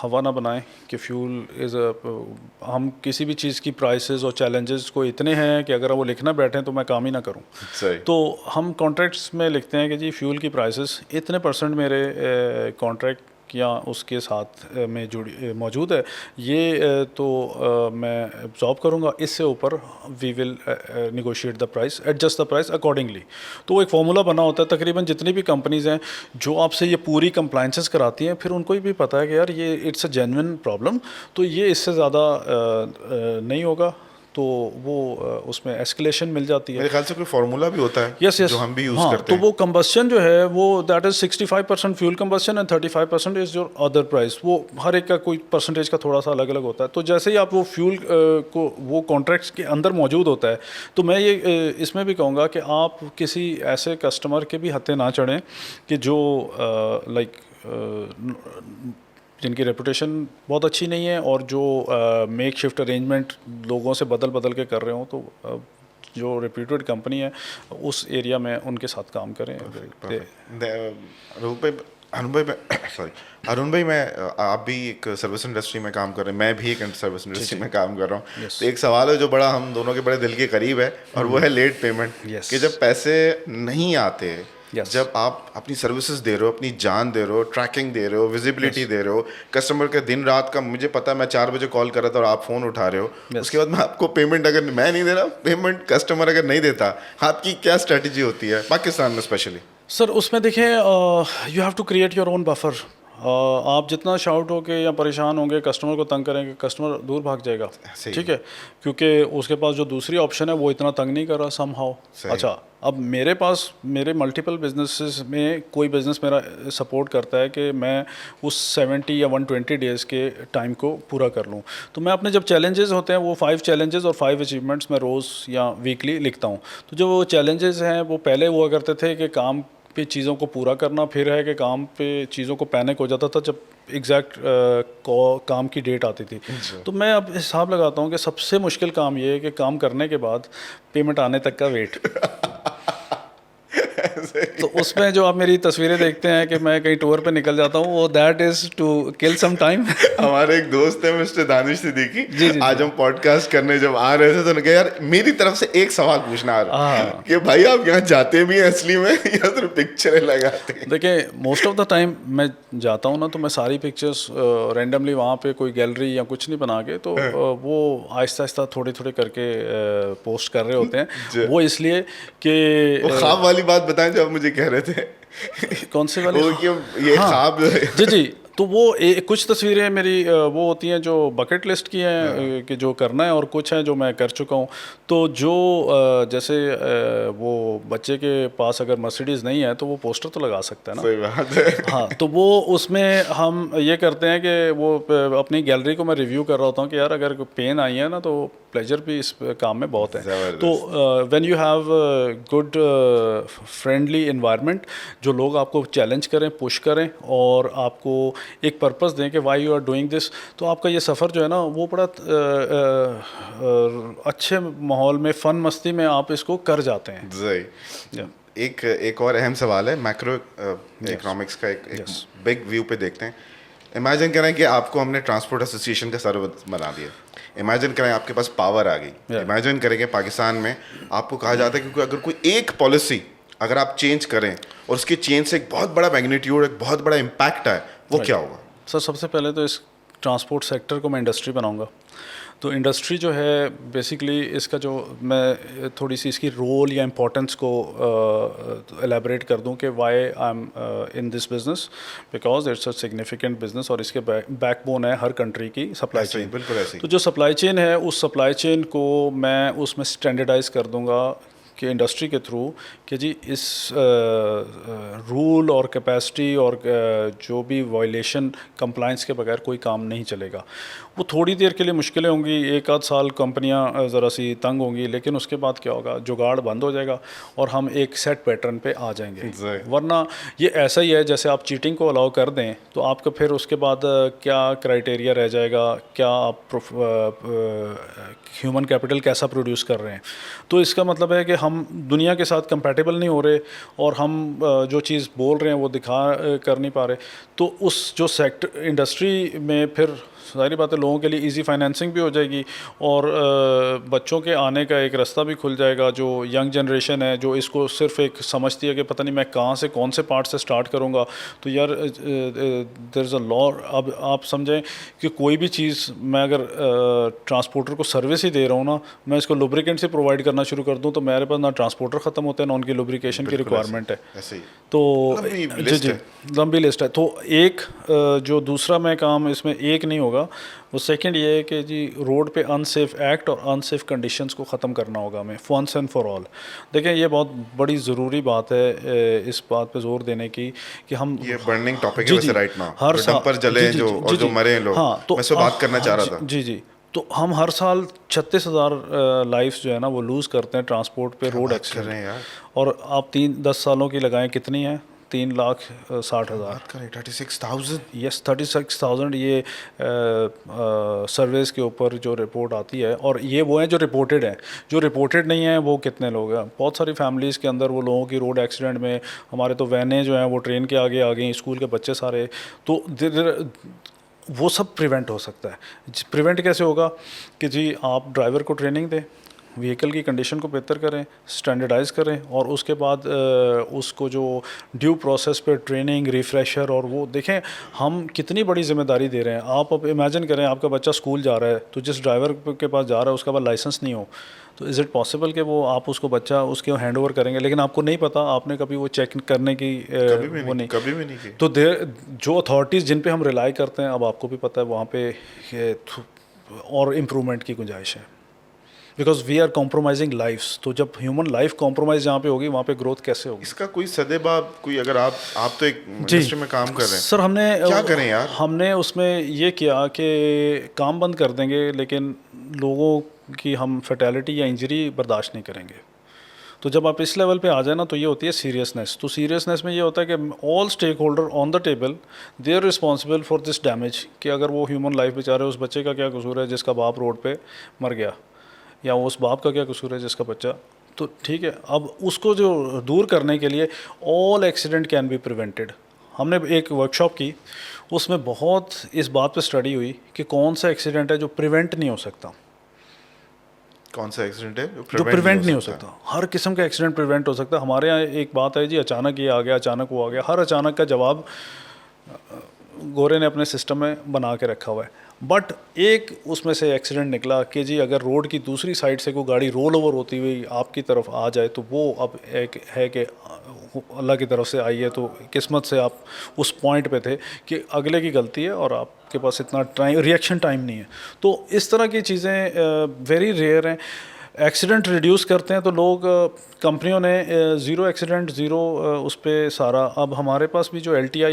हवा ना बनाएं कि फ्यूल इज़ हम किसी भी चीज़ की प्राइसेस और चैलेंजेस को इतने हैं कि अगर वो लिखना बैठें तो मैं काम ही ना करूं। सही। तो हम कॉन्ट्रैक्ट्स में लिखते हैं कि जी फ्यूल की प्राइसेस इतने % मेरे कॉन्ट्रैक्ट या उसके साथ में जुड़ी मौजूद है, ये तो मैं एब्जॉर्ब करूँगा, इससे ऊपर we will negotiate the price, adjust the price accordingly. तो वो एक फार्मूला बना होता है। तकरीबन जितनी भी कंपनीज़ हैं जो आपसे ये पूरी कंप्लाइंसेस कराती हैं, फिर उनको भी पता है कि यार ये इट्स अ जेन्युइन प्रॉब्लम, तो ये इससे ज़्यादा नहीं होगा, तो वो उसमें एस्केलेशन मिल जाती है। मेरे ख्याल से कोई फार्मूला भी होता है यस, जो हम भी यूज़ हाँ, करते तो हैं। वो कंबस्शन जो है वो that is 65% fuel combustion and 35% is your other price. वो हर एक का कोई परसेंटेज का थोड़ा सा अलग अलग होता है। तो जैसे ही आप वो फ्यूल को वो कॉन्ट्रैक्ट्स के अंदर मौजूद होता है, तो मैं ये इसमें भी कहूँगा कि आप किसी ऐसे कस्टमर के भी हत्थे ना चढ़ें कि जो जिनकी रेपुटेशन बहुत अच्छी नहीं है और जो मेक शिफ्ट अरेंजमेंट लोगों से बदल बदल के कर रहे हों। तो जो रेप्यूटेड कंपनी है उस एरिया में उनके साथ काम करें। अरुण भाई, आप भी एक सर्विस इंडस्ट्री में काम कर रहे हैं, मैं भी एक सर्विस इंडस्ट्री में काम कर रहा हूँ। तो एक सवाल है जो बड़ा हम दोनों के बड़े दिल के करीब है, और वो है लेट पेमेंट। कि जब पैसे नहीं आते, जब आप अपनी सर्विसेज दे रहे हो, अपनी जान दे रहे हो, ट्रैकिंग दे रहे हो, विजिबिलिटी दे रहे हो, कस्टमर के दिन रात का, मुझे पता है मैं 4 बजे कॉल कर रहा था और आप फ़ोन उठा रहे हो, उसके बाद मैं आपको पेमेंट, अगर मैं नहीं दे रहा पेमेंट, कस्टमर अगर नहीं देता, आपकी क्या स्ट्रेटजी होती है पाकिस्तान में स्पेशली? सर, उसमें देखें, you have to create your own buffer. आप जितना शाउट होके या परेशान होंगे, कस्टमर को तंग करेंगे, कस्टमर दूर भाग जाएगा, ठीक है, क्योंकि उसके पास जो दूसरी ऑप्शन है वो इतना तंग नहीं कर रहा समहाउ। अच्छा, अब मेरे पास मेरे मल्टीपल बिजनेसेस में कोई बिज़नेस मेरा सपोर्ट करता है कि मैं उस 70 या 120 डेज़ के टाइम को पूरा कर लूँ। तो मैं अपने जब चैलेंजेस होते हैं, वो 5 चैलेंजेस और 5 अचीवमेंट्स मैं रोज़ या वीकली लिखता हूँ। तो जो वो चैलेंजेस हैं वो पहले हुआ करते थे कि काम पे चीज़ों को पूरा करना, फिर है कि काम पे चीज़ों को पैनिक हो जाता था जब एग्जैक्ट काम की डेट आती थी। तो मैं अब हिसाब लगाता हूँ कि सबसे मुश्किल काम ये है कि काम करने के बाद पेमेंट आने तक का वेट। तो उसमें जो आप मेरी तस्वीरें देखते हैं कि मैं कहीं टूर पे निकल जाता हूँ, वो that is to kill some time. हमारे एक दोस्त है मिस्टर दानिश सिद्दीकी, जी, आज हम पॉडकास्ट करने जब आ रहे थे तो उन्होंने कहा यार मेरी तरफ से एक सवाल पूछना आ रहा है कि भाई आप यहाँ जाते भी हैं असली में या सिर्फ पिक्चरें लगाते हैं? देखिए, मोस्ट ऑफ द टाइम मैं जाता हूँ ना, तो मैं सारी पिक्चर्स रैंडमली वहाँ पे कोई गैलरी या कुछ नहीं बना के, तो वो आहिस्ता आहिस्ता थोड़े थोड़े करके पोस्ट कर रहे होते हैं। वो इसलिए कि वो ख्वाब वाली बात बताएं जो आप मुझे कह रहे थे। कौन से वाले? वो कि ये ख्वाब। जी जी, तो वो कुछ तस्वीरें मेरी वो होती हैं जो बकेट लिस्ट की हैं कि जो करना है, और कुछ हैं जो मैं कर चुका हूँ। तो जो जैसे वो बच्चे के पास अगर मर्सिडीज़ नहीं है तो वो पोस्टर तो लगा सकता है ना। सही बात है। हाँ, तो वो उसमें हम ये करते हैं कि वो अपनी गैलरी को मैं रिव्यू कर रहा होता हूँ कि यार अगर पेन आई है ना तो प्लेजर भी इस काम में बहुत है। तो when you have good friendly environment, जो लोग आपको चैलेंज करें, पुश करें और आपको एक पर्पस दें कि why you are doing this, तो आपका ये सफ़र जो है ना वो बड़ा अच्छे माहौल में, फ़न मस्ती में आप इसको कर जाते हैं। सही। एक और अहम सवाल है, मैक्रो इकोनॉमिक्स का एक बिग व्यू पे देखते हैं। इमेजिन करें कि आपको हमने ट्रांसपोर्ट एसोसिएशन का सर्वर बना दिया। इमेजिन करें आपके पास पावर आ गई। इमेजिन करें कि पाकिस्तान में आपको कहा जाता है कि अगर कोई एक पॉलिसी अगर आप चेंज करें और उसके चेंज से एक बहुत बड़ा मैग्नीट्यूड, एक बहुत बड़ा इम्पैक्ट आए, वो क्या होगा? सर, सबसे पहले तो इस ट्रांसपोर्ट सेक्टर को मैं इंडस्ट्री बनाऊंगा। तो इंडस्ट्री जो है बेसिकली इसका जो मैं थोड़ी सी इसकी रोल या इम्पोर्टेंस को एलेबरेट कर दूं कि why I am in this business, because it's a significant business और इसके बैकबोन है हर कंट्री की सप्लाई ऐसे ही, चेन। बिल्कुल ऐसे ही। तो जो सप्लाई चेन है उस सप्लाई चेन को मैं उसमें स्टैंडर्डाइज कर दूंगा कि इंडस्ट्री के थ्रू कि जी इस रूल और कैपेसिटी और जो भी वायलेशन कंप्लाइंस के बगैर कोई काम नहीं चलेगा। वो थोड़ी देर के लिए मुश्किलें होंगी, एक आध साल कंपनियां ज़रा सी तंग होंगी, लेकिन उसके बाद क्या होगा, जुगाड़ बंद हो जाएगा और हम एक सेट पैटर्न पे आ जाएंगे। वरना ये ऐसा ही है जैसे आप चीटिंग को अलाउ कर दें तो आपका फिर उसके बाद क्या क्राइटेरिया रह जाएगा, क्या आप ह्यूमन कैपिटल कैसा प्रोड्यूस कर रहे हैं। तो इसका मतलब है कि हम दुनिया के साथ कंपैटिबल नहीं हो रहे और हम जो चीज़ बोल रहे हैं वो दिखा कर नहीं पा रहे। तो उस जो सेक्टर इंडस्ट्री में फिर सारी बातें लोगों के लिए इजी फाइनेंसिंग भी हो जाएगी और बच्चों के आने का एक रास्ता भी खुल जाएगा। जो यंग जनरेशन है जो इसको सिर्फ एक समझती है कि पता नहीं मैं कहाँ से कौन से पार्ट से स्टार्ट करूँगा, तो यार देयर इज़ अ लॉ। अब आप समझें कि कोई भी चीज़ मैं अगर ट्रांसपोर्टर को सर्विस ही दे रहा हूँ ना, मैं इसको लुब्रिकेंट से प्रोवाइड करना शुरू कर दूँ तो मेरे पास ना ट्रांसपोर्टर ख़त्म होते हैं ना उनकी लुब्रिकेशन की रिक्वायरमेंट है। ऐसे ही तो लंबी जी लिस्ट जी है। लंबी लिस्ट है। तो एक जो दूसरा मैं काम इसमें एक नहीं होगा, वो सेकंड ये है कि जी रोड पे अनसेफ एक्ट और अनसेफ कंडीशंस को ख़त्म करना होगा हमें वंस एंड फॉर ऑल। देखें ये बहुत बड़ी ज़रूरी बात है इस बात पे जोर देने की कि हम ये बर्निंग टॉपिक है जी वैसे जी राइट नाउ, हर जो डंपर जले हैं जो और जो मरे हैं लोग, हाँ, तो मैं इस पे बात करना चाह रहा था। जी जी तो हम हर साल 36,000 लाइफ्स जो है ना वो लूज़ करते हैं ट्रांसपोर्ट पे रोड कर एक्सीडेंट। रहे हैं यार, और आप 10 सालों की लगाएं कितनी है, 3,60,000। बात करें 36,000। यस 36,000 ये सर्वेस के ऊपर जो रिपोर्ट आती है, और ये वो हैं जो रिपोर्टेड हैं। जो रिपोर्टेड नहीं है वो कितने लोग हैं, बहुत सारी फैमिलीज़ के अंदर वो लोगों की रोड एक्सीडेंट में, हमारे तो वैनें जो हैं वो ट्रेन के आगे आ गई, स्कूल के बच्चे सारे। तो वो सब प्रिवेंट हो सकता है। प्रिवेंट कैसे होगा कि जी आप ड्राइवर को ट्रेनिंग दें, व्हीकल की कंडीशन को बेहतर करें, स्टैंडर्डाइज करें, और उसके बाद उसको जो ड्यू प्रोसेस पे ट्रेनिंग, रिफ़्रेशर, और वो देखें हम कितनी बड़ी जिम्मेदारी दे रहे हैं। आप अब इमेजिन करें आपका बच्चा स्कूल जा रहा है, तो जिस ड्राइवर के पास जा रहा है उसका पास लाइसेंस नहीं हो, तो इज़ इट पॉसिबल कि वो आप उसको बच्चा उसके हैंड ओवर करेंगे, लेकिन आपको नहीं पता, आपने कभी वो चेक करने की वो नहीं कभी भी नहीं की। तो जो अथॉरिटीज़ जिन पे हम रिलाई करते हैं, अब आपको भी पता है वहाँ पे और इम्प्रूवमेंट की गुंजाइश है, because we are compromising lifes. तो जब ह्यूमन लाइफ कॉम्प्रोमाइज जहाँ पे होगी वहाँ पे ग्रोथ कैसे होगी। इसका कोई सदेबाब कोई, अगर आप तो एक इंडस्ट्री में काम कर रहे हैं सर, हमने क्या करें यार, हमने उसमें ये किया कि काम बंद कर देंगे लेकिन लोगों की हम फैटेलिटी या इंजरी बर्दाश्त नहीं करेंगे। तो जब आप इस लेवल पे आ जाए ना तो ये होती है सीरियसनेस। तो सीरियसनेस में ये होता है कि all stakeholder on the table, they are responsible for this damage, कि अगर वो ह्यूमन लाइफ बेचारे, उस बच्चे का क्या कसूर है जिसका बाप रोड पे मर गया, या उस बाप का क्या कसूर है जिसका बच्चा, तो ठीक है। अब उसको जो दूर करने के लिए all accident can be prevented. हमने एक वर्कशॉप की, उसमें बहुत इस बात पे स्टडी हुई कि कौन सा एक्सीडेंट है जो प्रिवेंट नहीं हो सकता। कौन सा एक्सीडेंट है जो प्रिवेंट नहीं हो सकता। हर किस्म का एक्सीडेंट प्रिवेंट हो सकता है। हमारे यहाँ एक बात है जी, अचानक ये आ गया, अचानक वो आ गया। हर अचानक का जवाब गोरे ने अपने सिस्टम में बना के रखा हुआ है। बट एक उसमें से एक्सीडेंट निकला कि जी अगर रोड की दूसरी साइड से कोई गाड़ी रोल ओवर होती हुई आपकी तरफ आ जाए, तो वो अब एक है कि अल्लाह की तरफ से आई है, तो किस्मत से आप उस पॉइंट पे थे कि अगले की गलती है और आपके पास इतना टाइम, रिएक्शन टाइम नहीं है। तो इस तरह की चीज़ें वेरी रेयर हैं। एक्सीडेंट रिड्यूस करते हैं तो लोग, कंपनियों ने ज़ीरो एक्सीडेंट, ज़ीरो उस पर सारा। अब हमारे पास भी जो LTI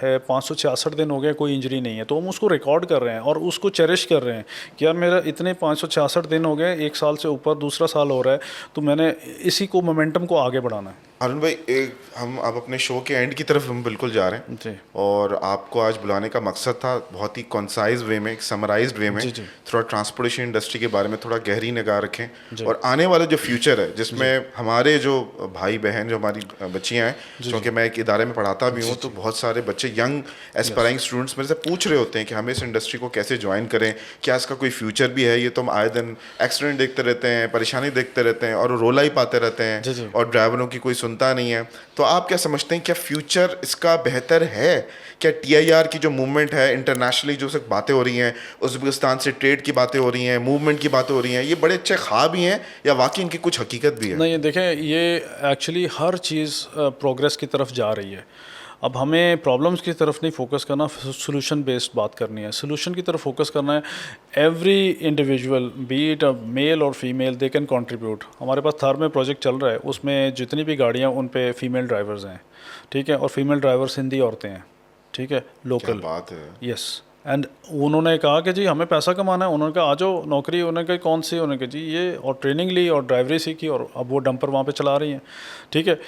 है 566 दिन हो गए कोई इंजरी नहीं है, तो हम उसको रिकॉर्ड कर रहे हैं और उसको चेरिश कर रहे हैं कि यार मेरा इतने 566 दिन हो गए, एक साल से ऊपर दूसरा साल हो रहा है, तो मैंने इसी को मोमेंटम को आगे बढ़ाना है। अरुण भाई, हम अब अपने शो के एंड की तरफ हम बिल्कुल जा रहे हैं जी। और आपको आज बुलाने का मकसद था बहुत ही कॉन्साइज वे में, समराइज्ड वे में, जी। थोड़ा ट्रांसपोर्टेशन इंडस्ट्री के बारे में थोड़ा गहरी निगाह रखें और आने वाला जो फ्यूचर है जिसमें हमारे जो भाई बहन, जो हमारी बच्चियां हैं, क्योंकि मैं एक इदारे में पढ़ाता भी हूँ, तो बहुत सारे बच्चे, यंग एस्पायरिंग स्टूडेंट्स मेरे से पूछ रहे होते हैं कि हमें इस इंडस्ट्री को कैसे ज्वाइन करें, क्या इसका कोई फ्यूचर भी है। ये तो हम आए दिन एक्सीडेंट देखते रहते हैं, परेशानी देखते रहते हैं और रोला ही पाते रहते हैं और ड्राइवरों की कोई सुनता नहीं है, तो आप क्या समझते हैं, क्या फ्यूचर इसका बेहतर है? क्या TIR की जो मूवमेंट है इंटरनेशनली, जो सब बातें हो रही हैं, उज़्बेकिस्तान से ट्रेड की बातें हो रही हैं, मूवमेंट की बातें हो रही हैं, ये बड़े अच्छे ख्वाब ही हैं या वाकई इनकी कुछ हकीकत भी है? नहीं, देखें, ये एक्चुअली हर चीज़ प्रोग्रेस की तरफ जा रही है। अब हमें प्रॉब्लम्स की तरफ नहीं फोकस करना, सोल्यूशन बेस्ड बात करनी है, सोल्यूशन की तरफ फोकस करना है। Every individual, be it male और फीमेल, दे कैन कंट्रीब्यूट। हमारे पास थार में प्रोजेक्ट चल रहा है, उसमें जितनी भी गाड़ियाँ उन पे फीमेल ड्राइवर्स हैं, ठीक है, और फीमेल ड्राइवर्स हिंदी औरतें हैं, ठीक है, क्या लोकल। बात है। यस। एंड उन्होंने कहा कि जी हमें पैसा कमाना है, उन्होंने कहा आ जाओ नौकरी, उन्होंने कहा कौन सी, उन्होंने कहा जी ये, और ट्रेनिंग ली और ड्राइवरी सीखी और अब वो डंपर वहाँ पे चला रही हैं, ठीक है।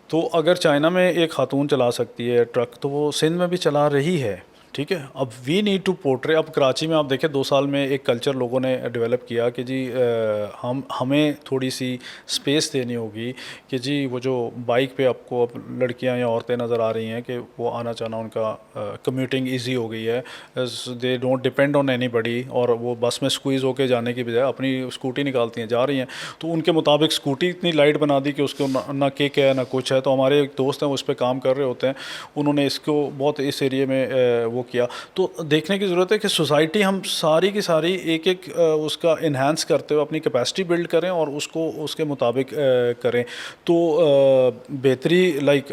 तो अगर चाइना में एक खातून चला सकती है ट्रक, तो वो सिंध में भी चला रही है, ठीक है। अब वी नीड टू पोर्ट्रे। अब कराची में आप देखें 2 साल में एक कल्चर लोगों ने डेवलप किया कि जी हमें थोड़ी सी स्पेस देनी होगी कि जी वो जो बाइक पे आपको अब लड़कियां या औरतें नज़र आ रही हैं कि वो आना जाना उनका कम्यूटिंग इजी हो गई है, they don't depend on anybody, और वो बस में स्क्वीज़ होके जाने की बजाय अपनी स्कूटी निकालती हैं, जा रही हैं। तो उनके मुताबिक स्कूटी इतनी लाइट बना दी कि उसको ना किक है ना कुछ है। तो हमारे एक दोस्त हैं, उस पर काम कर रहे होते हैं, उन्होंने इसको बहुत इस एरिए में वो किया। तो देखने की ज़रूरत है कि सोसाइटी हम सारी की सारी एक एक उसका इन्हांस करते हुए अपनी कैपेसिटी बिल्ड करें और उसको उसके मुताबिक करें। तो बेहतरी लाइक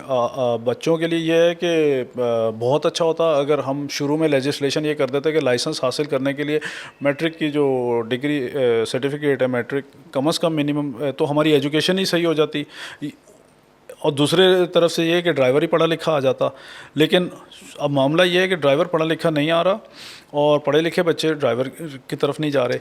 बच्चों के लिए ये है कि बहुत अच्छा होता अगर हम शुरू में लेजिस्लेशन ये कर देते कि लाइसेंस हासिल करने के लिए मैट्रिक की जो डिग्री सर्टिफिकेट है, मैट्रिक कम से कम मिनिमम, तो हमारी एजुकेशन ही सही हो जाती। और दूसरे तरफ से ये है कि ड्राइवर ही पढ़ा लिखा आ जाता। लेकिन अब मामला ये है कि ड्राइवर पढ़ा लिखा नहीं आ रहा और पढ़े लिखे बच्चे ड्राइवर की तरफ नहीं जा रहे।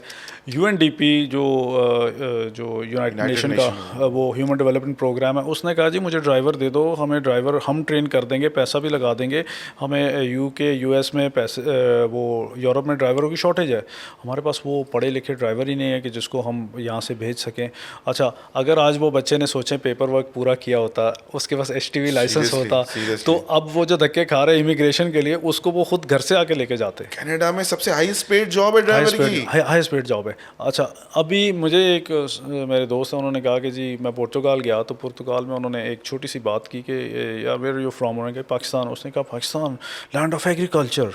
UNDP जो यूनाइटेड नेशन का वो ह्यूमन डेवलपमेंट प्रोग्राम है, उसने कहा जी मुझे ड्राइवर दे दो, हमें ड्राइवर हम ट्रेन कर देंगे, पैसा भी लगा देंगे। हमें UK US में पैसे, वो यूरोप में ड्राइवरों की शॉर्टेज है, हमारे पास वो पढ़े लिखे ड्राइवर ही नहीं है कि जिसको हम यहाँ से भेज सकें। अच्छा, अगर आज वो बच्चे ने सोचें पेपर वर्क पूरा किया होता, उसके पास HTV लाइसेंस होता, तो अब वो जो धक्के खा रहे हैं इमिग्रेशन के लिए, उसको वो खुद घर से आके लेके जाते। कनाडा में सबसे हाईएस्ट पेड जॉब है ड्राइवर की। हाईएस्ट पेड जॉब है। अच्छा, अभी मुझे एक मेरे दोस्त हैं, उन्होंने कहा कि जी मैं पुर्तगाल गया, तो पुर्तगाल में उन्होंने एक छोटी सी बात की कि यार वेयर यू फ्रॉम, उन्होंने कहा पाकिस्तान। उसने कहा Pakistan land of agriculture,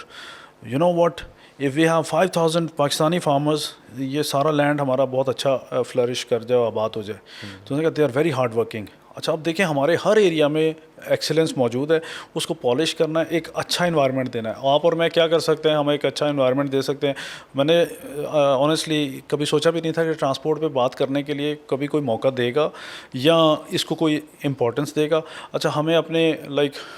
you know what, if we have 5000 Pakistani farmers, ये सारा लैंड हमारा बहुत अच्छा फ्लरिश कर जाए, आबाद हो जाए। तो उन्होंने कहा they are very hard working. अच्छा, अब देखें हमारे हर एरिया में एक्सेलेंस मौजूद है, उसको पॉलिश करना है, एक अच्छा इन्वायरमेंट देना है। आप और मैं क्या कर सकते हैं, हम एक अच्छा इन्वायरमेंट दे सकते हैं। मैंने ऑनेस्टली कभी सोचा भी नहीं था कि ट्रांसपोर्ट पे बात करने के लिए कभी कोई मौका देगा या इसको कोई इम्पोर्टेंस देगा। अच्छा, हमें अपने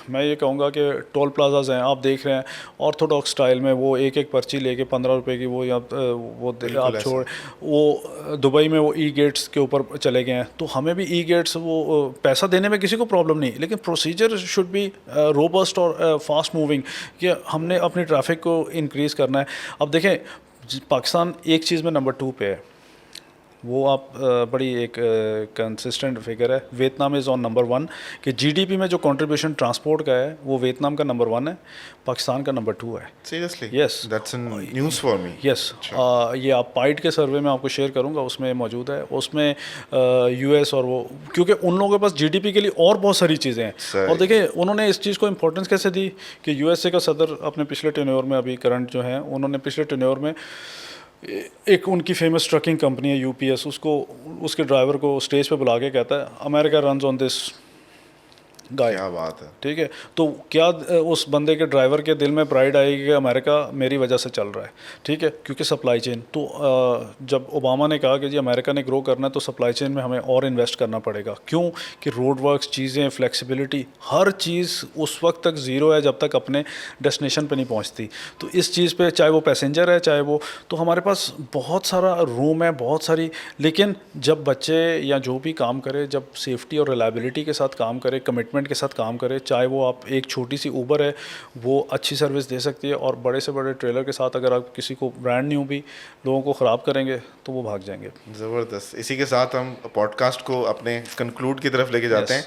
मैं ये कहूँगा कि टोल प्लाजाज हैं, आप देख रहे हैं ऑर्थोडॉक्स स्टाइल में, वो एक एक पर्ची लेके 15 रुपये की वो, या वो आप छोड़, वो दुबई में वो गेट्स के ऊपर चले गए हैं। तो हमें भी गेट्स, वो पैसा देने में किसी को प्रॉब्लम नहीं, लेकिन प्रोसीजर शुड बी रोबस्ट और फास्ट मूविंग, कि हमने अपनी ट्रैफिक को इंक्रीज़ करना है। अब देखें पाकिस्तान एक चीज़ में नंबर 2 पे है, वो आप बड़ी एक कंसिस्टेंट फिगर है। वियतनाम इज़ ऑन नंबर 1 कि GDP में जो कंट्रीब्यूशन ट्रांसपोर्ट का है वो वियतनाम का नंबर 1 है, पाकिस्तान का नंबर 2 है। Seriously? Yes, that's news for me. Yes. ये आप पाइट के सर्वे में आपको शेयर करूंगा, उसमें मौजूद है। उसमें US और वो, क्योंकि उन लोगों के पास GDP के लिए और बहुत सारी चीज़ें हैं। और देखिए उन्होंने इस चीज़ को इंपॉर्टेंस कैसे दी कि USA का सदर अपने पिछले टेन्योर में, अभी करंट जो है, उन्होंने पिछले टेन्योर में एक उनकी फेमस ट्रकिंग कंपनी है UPS, उसको, उसके ड्राइवर को स्टेज पे बुला के कहता है America runs on this guy. क्या बात है। ठीक है, तो क्या उस बंदे के ड्राइवर के दिल में प्राइड आएगी कि अमेरिका मेरी वजह से चल रहा है, ठीक है, क्योंकि सप्लाई चेन। तो जब ओबामा ने कहा कि जी अमेरिका ने ग्रो करना है तो सप्लाई चेन में हमें और इन्वेस्ट करना पड़ेगा। क्यों कि रोड वर्क्स, चीज़ें, फ्लेक्सिबिलिटी, हर चीज़ उस वक्त तक ज़ीरो है जब तक अपने डेस्टिनेशन पे नहीं पहुंचती। तो इस चीज़ पे चाहे वो पैसेंजर है चाहे वो, तो हमारे पास बहुत सारा रूम है, बहुत सारी, लेकिन जब बच्चे या जो भी काम करे, जब सेफ्टी और रिलायबिलिटी के साथ काम करे, कमिटमेंट के साथ काम करे, चाहे वो आप एक छोटी सी ऊबर है वो अच्छी सर्विस दे सकती है, और बड़े से बड़े ट्रेलर के साथ अगर आप किसी को ब्रांड न्यू भी लोगों को ख़राब करेंगे तो वो भाग जाएंगे। ज़बरदस्त। इसी के साथ हम पॉडकास्ट को अपने कंक्लूड की तरफ लेके जाते हैं।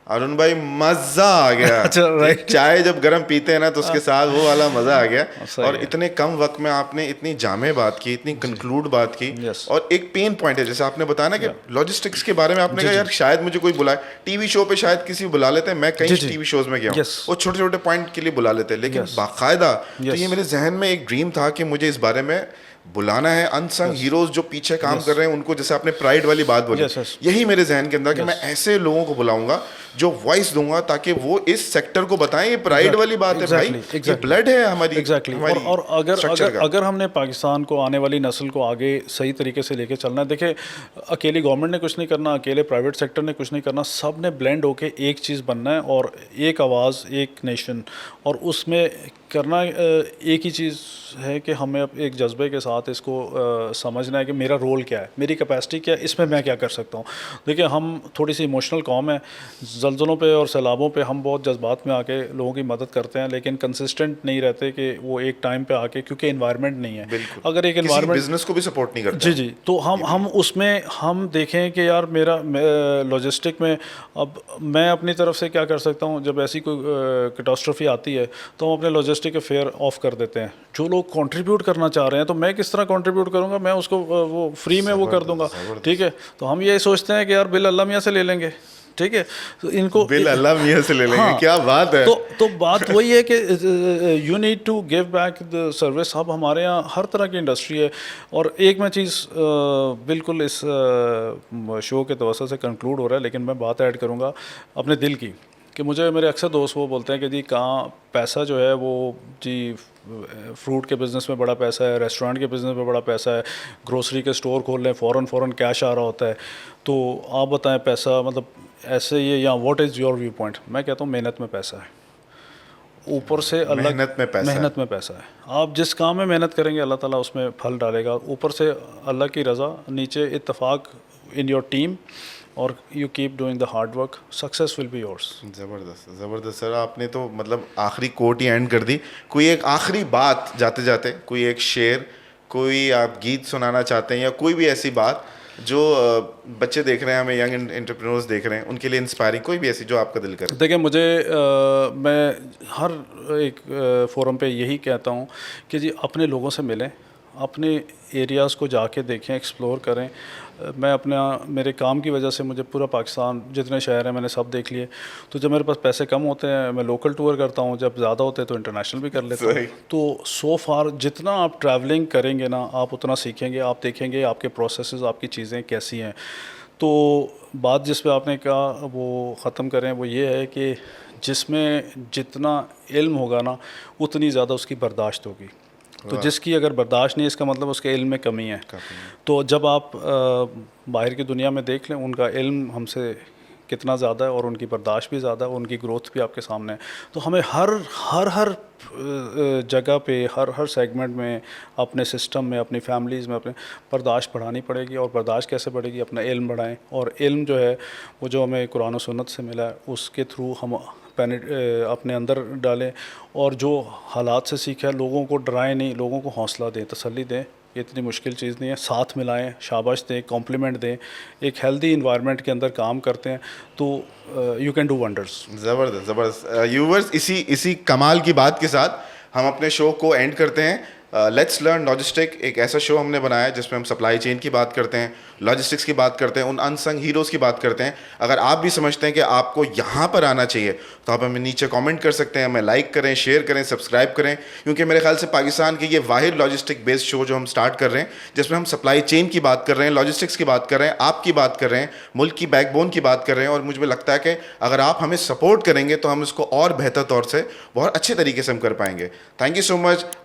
अरुण भाई मजा आ गया। अच्छा, right. एक चाय जब गरम पीते हैं ना तो उसके साथ वो वाला मजा आ गया। सही और है। इतने कम वक्त में आपने इतनी जामे बात की, इतनी कंक्लूड बात की। Yes. और एक पेन पॉइंट है, जैसे आपने बताया ना कि लॉजिस्टिक्स के बारे में आपने कहा यार शायद मुझे कोई बुलाए, टीवी शो पे शायद किसी को बुला लेते हैं, मैं कई जी। टीवी शोज में गया हूँ, Yes. वो छोटे छोटे पॉइंट के लिए बुला लेते हैं, लेकिन Yes. बाकायदा तो Yes. ये मेरे जहन में एक ड्रीम था कि मुझे इस बारे में बुलाना है, अनसंग हीरोज जो पीछे काम कर रहे हैं उनको, जैसे आपने प्राइड वाली बात बोली, Yes, yes. यही मेरे जहन के अंदर कि मैं ऐसे लोगों को बुलाऊंगा जो वॉइस दूंगा ताकि वो इस सेक्टर को बताएं ये प्राइड वाली बात है भाई, ये ब्लड है हमारी। एग्जैक्टली। और structure का। अगर हमने पाकिस्तान को, आने वाली नस्ल को आगे सही तरीके से लेके चलना है, देखिए अकेली गवर्नमेंट ने कुछ नहीं करना, अकेले प्राइवेट सेक्टर ने कुछ नहीं करना, सब ने ब्लेंड होके एक चीज़ बनना है और एक आवाज़, एक नेशन। और उसमें करना एक ही चीज़ है कि हमें अब एक जज्बे के साथ इसको समझना है कि मेरा रोल क्या है, मेरी कैपेसिटी क्या है, इसमें मैं क्या कर सकता हूँ। देखिए हम थोड़ी सी इमोशनल कौम है, ज़लज़लों पे और सैलाबों पे हम बहुत जज्बात में आके लोगों की मदद करते हैं, लेकिन कंसिस्टेंट नहीं रहते कि वो एक टाइम पे आके, क्योंकि इन्वायरमेंट नहीं है। अगर एक इन्वायरमेंट बिजनेस को भी सपोर्ट नहीं करते। जी, तो हम उसमें हम देखें कि यार मेरा लॉजिस्टिक में अब मैं अपनी तरफ से क्या कर सकता हूँ। जब ऐसी कोई कैटास्ट्रोफी आती है तो हम अपने लॉजिस्टिक के फेयर ऑफ कर देते हैं। जो लोग कंट्रीब्यूट करना चाह रहे हैं तो मैं किस तरह कंट्रीब्यूट करूँगा, मैं उसको वो फ्री में वो कर दूंगा, ठीक है। तो हम ये सोचते हैं कि यार बिल अल्लाह मियाँ से ले लेंगे, ठीक है। तो इनको बिल अल्लाह मियाँ से ले लेंगे। हाँ, क्या बात है। तो बात वही है कि you need to give back the service. अब हमारे यहाँ हर तरह की इंडस्ट्री है। और एक मैं चीज़ बिल्कुल इस शो के तवज्जो से कंक्लूड हो रहा है, लेकिन मैं बात ऐड करूँगा अपने दिल की, कि मुझे मेरे अक्सर दोस्त वो बोलते हैं कि जी कहाँ पैसा जो है वो जी फ्रूट के बिज़नेस में बड़ा पैसा है, रेस्टोरेंट के बिज़नेस में बड़ा पैसा है, ग्रोसरी के स्टोर खोल लें फ़ौरन कैश आ रहा होता है। तो आप बताएं पैसा मतलब ऐसे ही है या what is your view point? मैं कहता हूँ मेहनत में पैसा है, ऊपर से अल्लाह मेहनत में पैसा है। आप जिस काम में मेहनत करेंगे अल्लाह ताला उसमें फल डालेगा, ऊपर से अल्लाह की रज़ा, नीचे इत्तफाक इन योर टीम, और you keep doing the hard work, success will be yours. ज़बरदस्त सर, आपने तो मतलब आखिरी कोट ही एंड कर दी। कोई एक आखिरी बात जाते जाते, कोई एक शेर, कोई आप गीत सुनाना चाहते हैं, या कोई भी ऐसी बात जो बच्चे देख रहे हैं, हमें यंग एंटरप्रेन्योर्स देख रहे हैं, उनके लिए इंस्पायरिंग, कोई भी ऐसी जो आपका दिल करे। देखिए मुझे मैं हर एक फोरम पे यही कहता हूँ कि जी अपने लोगों से मिलें, अपने एरियाज़ को जाके देखें, एक्सप्लोर करें। मैं मेरे काम की वजह से मुझे पूरा पाकिस्तान, जितने शहर हैं मैंने सब देख लिए। तो जब मेरे पास पैसे कम होते हैं मैं लोकल टूर करता हूँ, जब ज़्यादा होते हैं तो इंटरनेशनल भी कर लेता हूँ। तो सो फार जितना आप ट्रैवलिंग करेंगे ना आप उतना सीखेंगे, आप देखेंगे आपके प्रोसेसेस, आपकी चीज़ें कैसी हैं। तो बात जिस पे आपने कहा वो ख़त्म करें, वो ये है कि जिसमें जितना इल्म होगा ना उतनी ज़्यादा उसकी बर्दाश्त होगी। तो जिसकी अगर बर्दाश्त नहीं है इसका मतलब उसके इल्म में कमी है। तो जब आप बाहर की दुनिया में देख लें उनका इल्म हमसे कितना ज़्यादा है और उनकी बर्दाश्त भी ज़्यादा है, उनकी ग्रोथ भी आपके सामने है। तो हमें हर जगह पे, हर सेगमेंट में, अपने सिस्टम में, अपनी फैमिलीज़ में अपने बर्दाश्त बढ़ानी पड़ेगी। और बर्दाश्त कैसे बढ़ेगी? अपना इल्म बढ़ाएं। और इल्म जो है वो जो हमें कुरान और सुन्नत से मिला है उसके थ्रू हम अपने अंदर डालें, और जो हालात से सीखा है लोगों को डराएं नहीं, लोगों को हौसला दें, तसल्ली दें। ये इतनी मुश्किल चीज़ नहीं है, साथ मिलाएं, शाबाश दें, कॉम्प्लीमेंट दें, एक हेल्दी इन्वायरमेंट के अंदर काम करते हैं तो यू कैन डू वंडर्स। ज़बरदस्त व्यूवर्स, इसी कमाल की बात के साथ हम अपने शो को एंड करते हैं। लेट्स लर्न लॉजिस्टिक एक ऐसा शो हमने बनाया है जिसमें हम सप्लाई चेन की बात करते हैं, लॉजिस्टिक्स की बात करते हैं, उन अनसंग हीरोज़ की बात करते हैं। अगर आप भी समझते हैं कि आपको यहाँ पर आना चाहिए तो आप हमें नीचे कमेंट कर सकते हैं, हमें लाइक करें, शेयर करें, सब्सक्राइब करें, क्योंकि मेरे ख्याल से पाकिस्तान के ये वाहिद लॉजिस्टिक बेस्ड शो जो हम स्टार्ट कर रहे हैं जिसमें हम सप्लाई चेन की बात कर रहे हैं, लॉजिस्टिक्स की बात कर रहे हैं, आपकी बात कर रहे हैं, मुल्क की बैकबोन की बात कर रहे हैं। और मुझे लगता है कि अगर आप हमें सपोर्ट करेंगे तो हम इसको और बेहतर तौर से बहुत अच्छे तरीके से हम कर पाएंगे। Thank you so much.